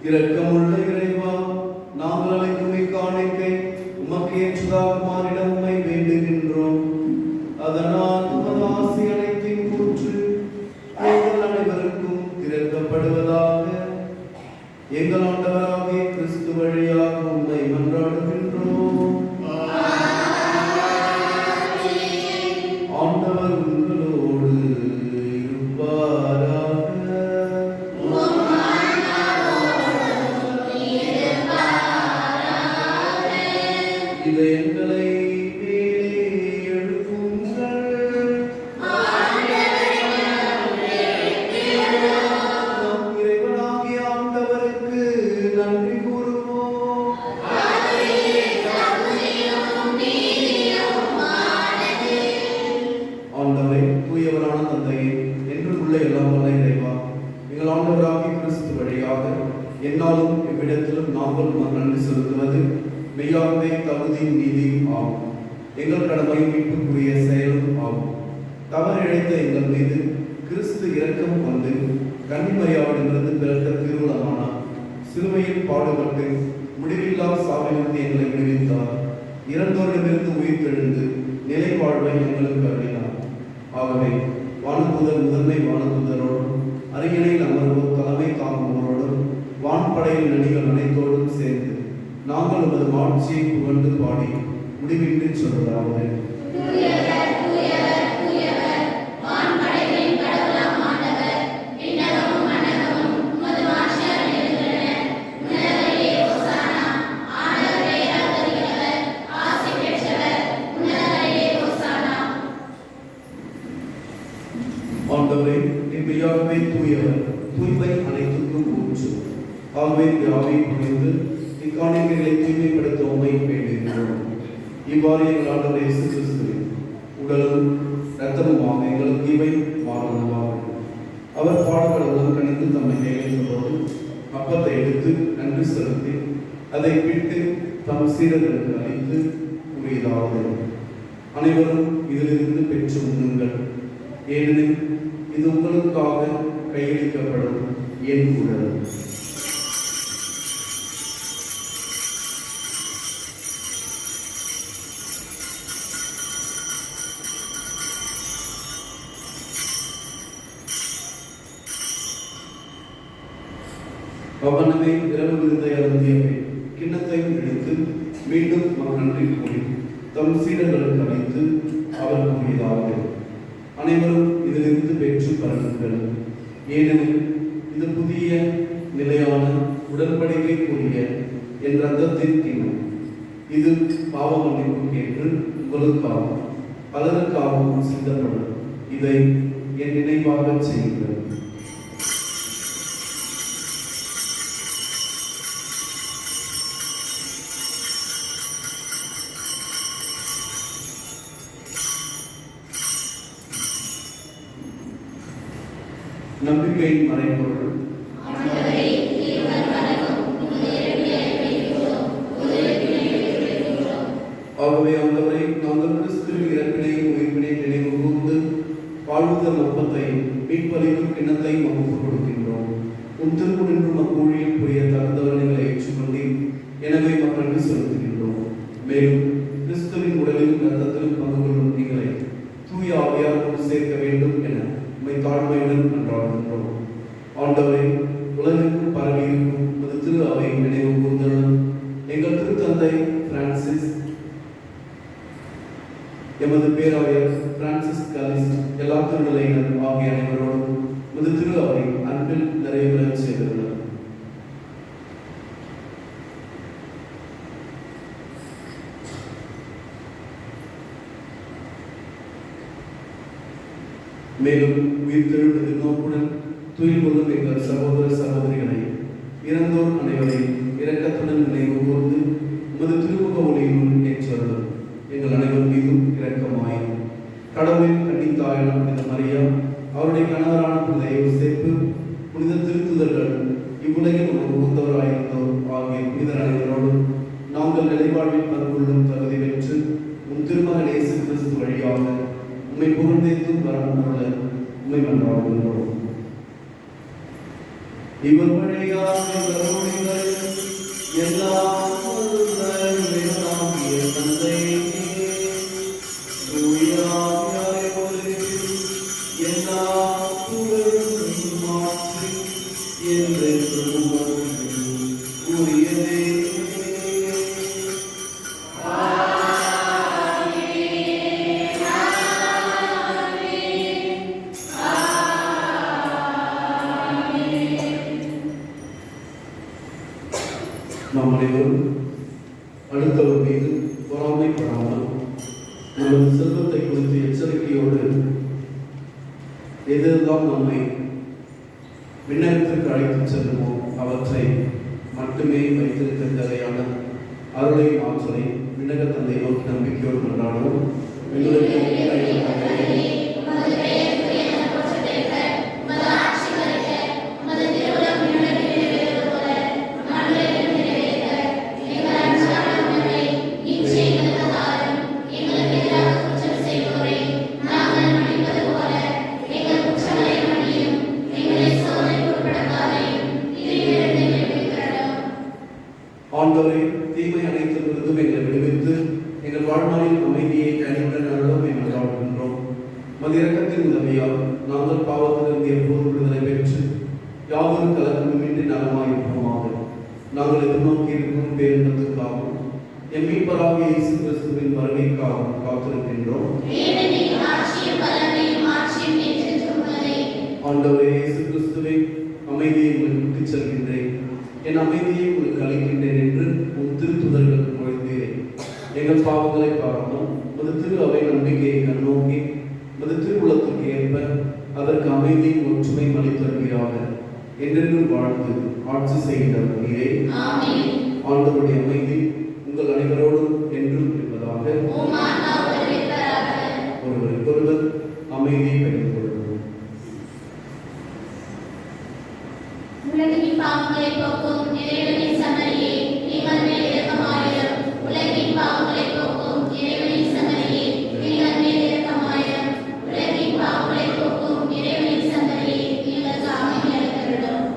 இரக்கமுள்ள இறைவா, நாங்கள் அளிக்கும் இக்காணிக்கை உமக்கு ஏற்றதாக மாறிட உம்மை வேண்டுகின்றோம். அதனால் உமது ஆசி அனைத்தின் கூற்று எங்கள் அனைவருக்கும் திறக்கப்படுவதாக. எங்கள் ஆண்டவராகிய கிறிஸ்து வழியாக உம்மை மன்றாடுகின்றோம். ஆண்டவர் உங்களோடு இருப்பாராக. இதயங்களை மேலே எழுப்புங்கள். நம் இறைவனாகிய ஆண்டவருக்கு நன்றி கூறுவோம். ஆண்டவரே, தூயவரான தந்தையே, என்றும் உள்ள எல்லாம் வல்ல இறைவா, எங்கள் ஆண்டவராகிய கிறிஸ்து வழியாக என்னாலும் எவ்விடத்திலும் நாங்கள் உமக்கு நன்றி செலுத்துவது மெய்யாகவே தகுதியும் நீதியும் ஆகும். எங்கள் கடமையும் மீட்புக்குரிய செயலும் ஆகும். தவறு இழைத்த எங்கள் மீது கிறிஸ்து இரக்கம் கொண்டு கன்னிமரியாவிடமிருந்து பிறந்த திருவுளமானார். சிலுவையில் பாடுபட்டு முடிவில்லா சாவிலிருந்து எங்களை விடுவித்தார். இறந்தோரிடமிருந்து உயிர்த்தெழுந்து நிலை வாழ்வை எங்களுக்கு அருளினார். ஆகவே வானதூதர் முதன்மை வானதூதரோடும் அரியணையில் அமர்வோர் தலைமை தாங்குவோரோடும் வான்படையில் நடிகள் அனைத்தோடும் சேர்ந்து நாங்கள் உமது மாட்சியை புகழ்ந்து பாடி முடிவின்றி சொல்வதாவது. ஆண்டவரே, மெய்யாகவே தூயவர், தூய்மை அனைத்துக்கும் ஊற்று. ஆகவே ஆவை புரிந்து இக்காணிக்கைகளை தூய்மைப்படுத்த உம்மை வேண்டுகின்றோம். இவ்வாறு எங்கள் ஆண்டவர் இயேசு கிறிஸ்துவின் உடலும் இரத்தமுமாக எங்களுக்கு இவை மாறுவதாக. அவர் பாடுகளை உலகணிந்து தம்மை கையெழுந்தபோது அப்பத்தை எடுத்து நன்றி செலுத்தி அதை பிட்டு தம் சீடர்களுக்கு அளித்து கூறியதாவது: அனைவரும் இதிலிருந்து பெற்று உண்ணுங்கள், ஏனெனில் இது உங்களுக்காக கையளிக்கப்படும் என் உடல். அவனமே இரவு விருந்தை அருந்தியவை கிண்ணத்தையும் எடுத்து மீண்டும் நன்றி கூறி தம் சீடர்களுக்கு அளித்து அவர் கூறியதாவது: அனைவரும் இதிலிருந்து பெற்று பருகுங்கள், ஏனெனில் இது புதிய நிலையான உடன்படிக்கைக்குரிய என் இரத்தத்தின் கிண்ணம். இது பாவ மன்னிப்புக்கென்று உங்களுக்காகவும் பலருக்காகவும் சிந்தப்படும். இதை என் நினைவாக செய்யுங்கள். நம்பிக்கையின் மறைபொருள். ஆகவே ஆண்டவரை, நாங்கள் கிறிஸ்துவின் இறப்பினையும் உயிர்ப்பினையும் நினைவு கூர்ந்து வாழ்வுதல் ஒப்பத்தையும் மீட்பளிக்கும் கிண்ணத்தையும் ஒப்புக் கொடுக்கின்றோம். உன் திருமுன்னின்று ஊழியில் புரிய தகுந்தவர்களை ஏற்றுக்கொண்டேன். எனவே நன்றி செலுத்துகின்றோம். மேலும் கிறிஸ்துவின் உடலிலும் இரத்தத்திலும் பங்கு கொள்ளும் நீங்களை தூய ஆவியாரோடு சேர்க்க வேண்டும் என உம்மை தாழ்மையுடன் மன்றாடுகின்றோம். ஆண்டவரே, உலகிற்கும் பரவியிருக்கும் உமது திரு அவை நினைவு கூர்ந்தருளும். எங்கள் திருத்தந்தை பிரான்சிஸ், எமது பேராயர் பிரான்சிஸ் காலிஸ்ட், எல்லா திருநிலையினர் ஆகிய அனைவரோடும் உமது திரு அவை அன்பில் நிறைவேறச் செய்திருந்தார். மேலும் உயிர்த்தெழுவது நோக்குடன் துயில் கொள்ளும் எங்கள் சகோதர சகோதரிகளை, இறந்தோர் அனைவரையும் இரக்கத்துடன் நினைவு கூர்ந்து உமது திருமுக ஒளியினுள் ஏற்றருளும். எங்கள் அனைவர் மீதும் இரக்கமாய். கடவுளின் கன்னித்தாயான புனித மரியா, அவருடைய கணவரான புனித யோசேப்பு, புனித திருத்துதர்கள், இவ்வுலகில் உமக்கு உகந்தவராயிருந்தோர் ஆகிய புனிதர் அனைவரோடும் நாங்கள் நிலைவாழ்வில் பங்குள்ளும் தகுதி பெற்று உம் திருமகன் இயேசு கிறிஸ்து வழியாக உம்மை புகழ்ந்தேத்தும் வரமுள்ள உம்மை மன்றாடுகின்றோம். இவர் வழியாக நாம் அனைவரும் அடுத்தவர் மீது பொறாமைப்படாமல் நமது செல்வத்தை குறித்து எச்சரிக்கையோடு எதெல்லாம் நம்மை விண்ணகத்திற்கு அழைத்து செல்லுமோ அவற்றை மட்டுமே வைத்திருக்க தேவையான அருளை ஆற்றலை விண்ணக தந்தை நோக்கி நம்பிக்கையோடு கொண்டாடுவோம். ஆண்டவரே, தீமை அனைத்திலிருந்தும் எங்களை விடுவித்து எங்கள் வாழ்நாளில் அமைதியை கனிவுடன் அருளும் என்று வாழ்கின்றோம். மது இரக்கத்தின் உதவியால் நாங்கள் பாவத்திலிருந்து எப்போது விடுதலை பெற்று யாவொரு கலக்கமுமின்றி நலமாயிருப்போமாக. நாங்கள் எதிர்நோக்கி இருக்கும் பேரின்பத்துக்காகவும் எம் மீட்பராகிய இயேசு கிறிஸ்துவின் வருகைக்காகவும் காத்திருக்கின்றோம். ஆண்டவரே இயேசு கிறிஸ்துவே, அமைதியை உங்களுக்கு விட்டுச் செல்கின்றேன், என் அமைதியை உங்களுக்கு அளிக்கின்றேன் என்று உன் திருத்துதர்களுக்கு மொழிந்தீரேன். எங்கள் பாவங்களை பாராமல் மது திரு அவை நம்பிக்கையை கண்ணோக்கி மது திருவுளத்திற்கு ஏற்ப அதற்கு அமைதியின் ஒற்றுமை அளித்தருவீராக. என்றென்றும் வாழ்ந்து ஆட்சி செய்கின்றவர் நீரே. ஆண்டவருடைய அமைதி உங்கள் அனைவரோடும் என்றும் இருப்பதாக. ஒருவருக்கொருவர் அமைதியை பகிர்ந்து கொள்வோம். உலகின் பாவங்களை போக்கும் இறைவனின் சமரியே, நீங்கள் மேல் இரக்கமாயிரும். உலகின் பாவங்களை போக்கும் இறைவனின் சமரியே, நீங்கள் மேல் இரக்கமாயிரும். உலகின் பாவங்களை போக்கும் இறைவனின் சமரியே, எங்களுக்கு அமைதி அளித்தருளும்.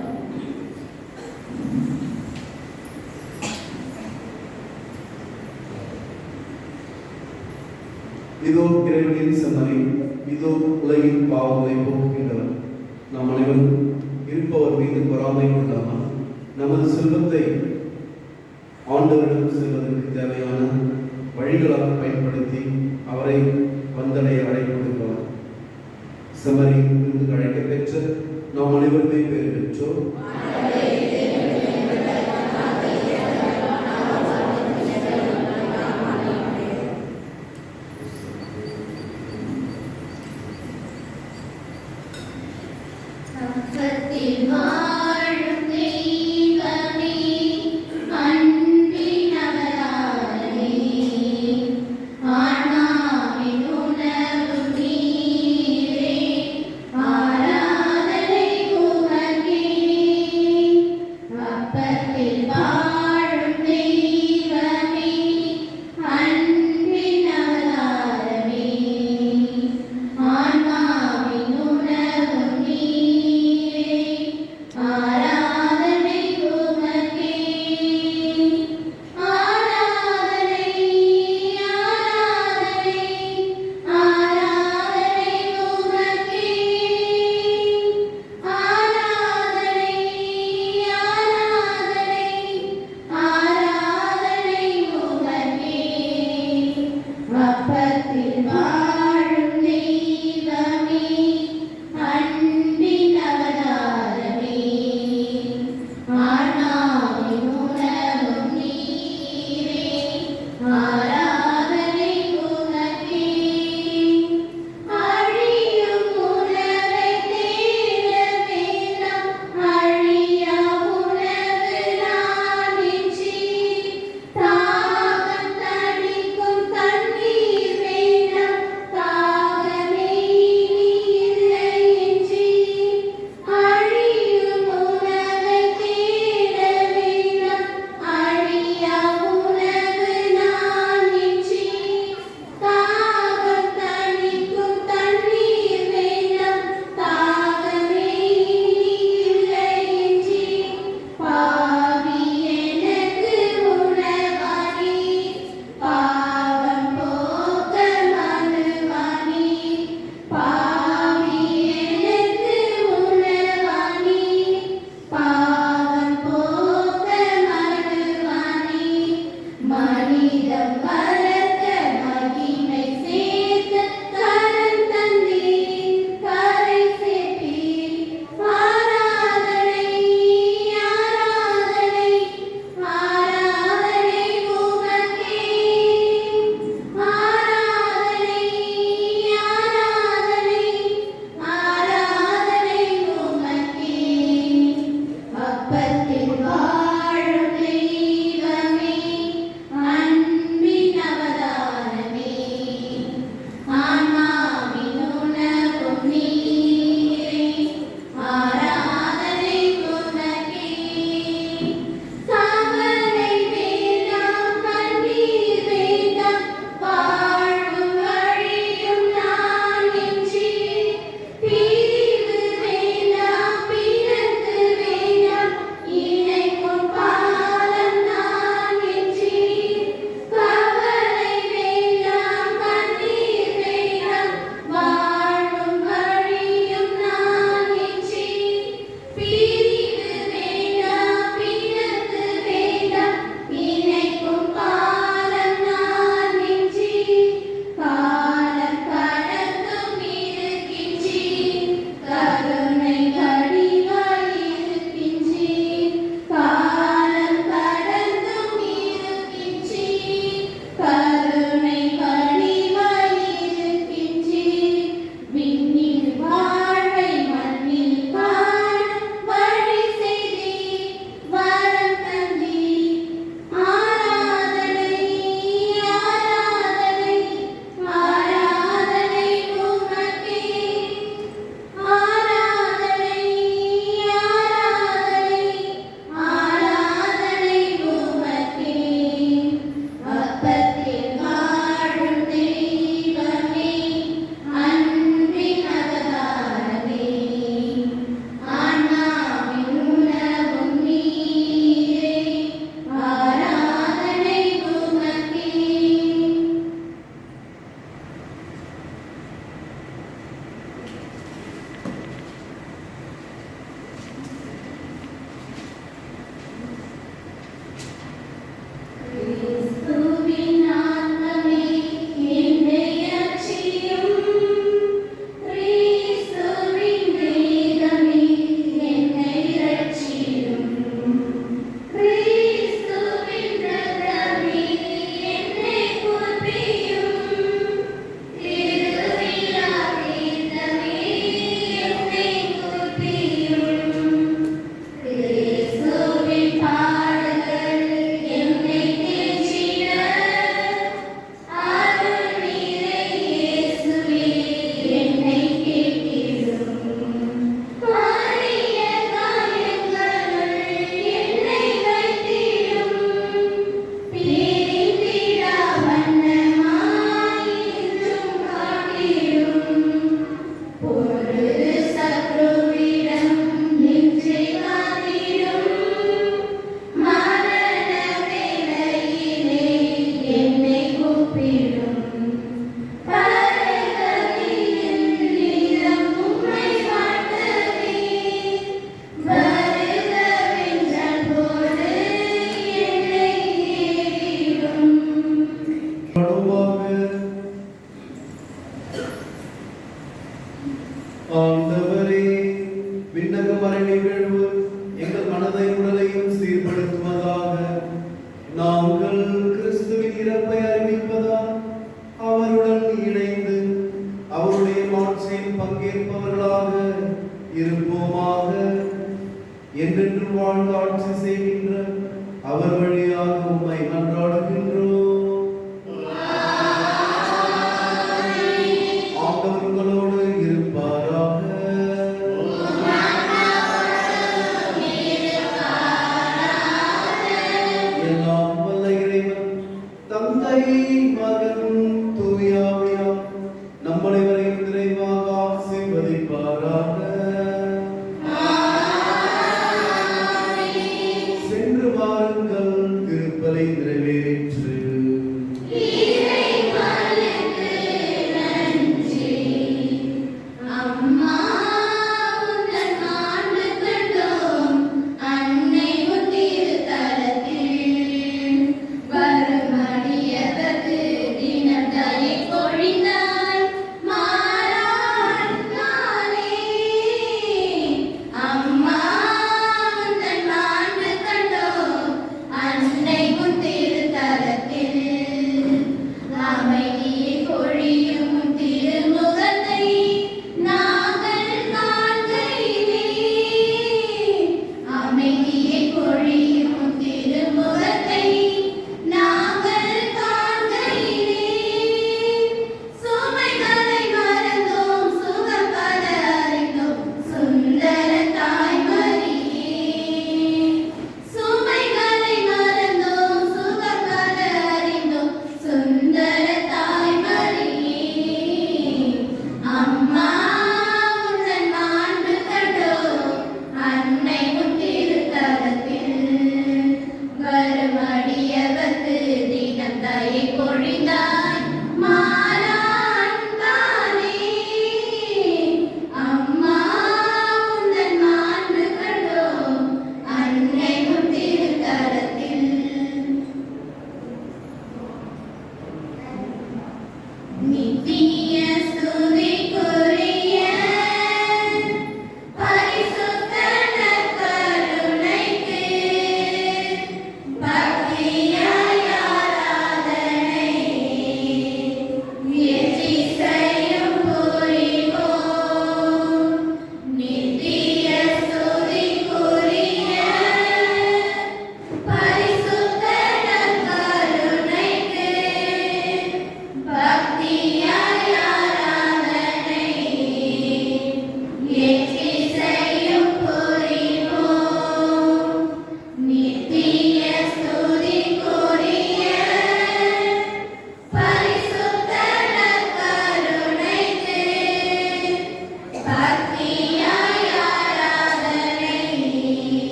இதோ இறைவனின் சமரி, இதோ உலகின் பாவங்களை போக்குகின்றவர். நாம் அனைவரும் இருப்பவர் மீது பொறாமை கொள்ளாமல் நமது செல்வத்தை ஆண்டவரிடம் செல்வதற்கு தேவையான வழிகளாக பயன்படுத்தி அவரை வந்தடைய அழைப்படுகிறார். செமரி இருந்து அழைக்க பெற்ற நாம் அனைவருமே பேர் பெற்றோர். வாழும் தெய்வமே, அன்பின் அவதாரமே, ஆன்மாவின் உணவு நீரே, ஆராதனை உமக்கே. அப்பத்தில் வாழும் தெய்வமே, அன்பின் அவதாரமே, ஆன்மாவின் உணவு நீரே, ஆராதனை உமக்கே. ஆராதனை, ஆராதனை, ஆராதனை உமக்கே. ஆராதனை, ஆராதனை, ஆண்டவரே, விண்ணக மறை நிகழ்வு எங்கள் மனதை உடலையும் சீர்படுத்துவதாக. நாங்கள் கிறிஸ்துவின் இறப்பை அறிவிப்பதால் அவருடன் இணைந்து அவருடைய மாட்சியில் பங்கேற்பவர்களாக இருப்போமாக. என்றென்று வாழ்ந்து ஆட்சி செய்கின்ற அவர் வழியாக உம்மை மன்றாடுகின்றோம். ஆண்டவர் உங்களோடு இருப்பாராக. எல்லாம் வல்ல இறைவன் தந்தை, மகன், தூய ஆவியார் நம் அனைவரையும் நிறைவாக ஆசீர்வதிப்பாராக. சென்று வாருங்கள், திருப்பலி நிறைவேற்று.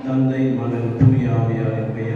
தந்தை, மகன், தூய ஆவியாரின் பெயர்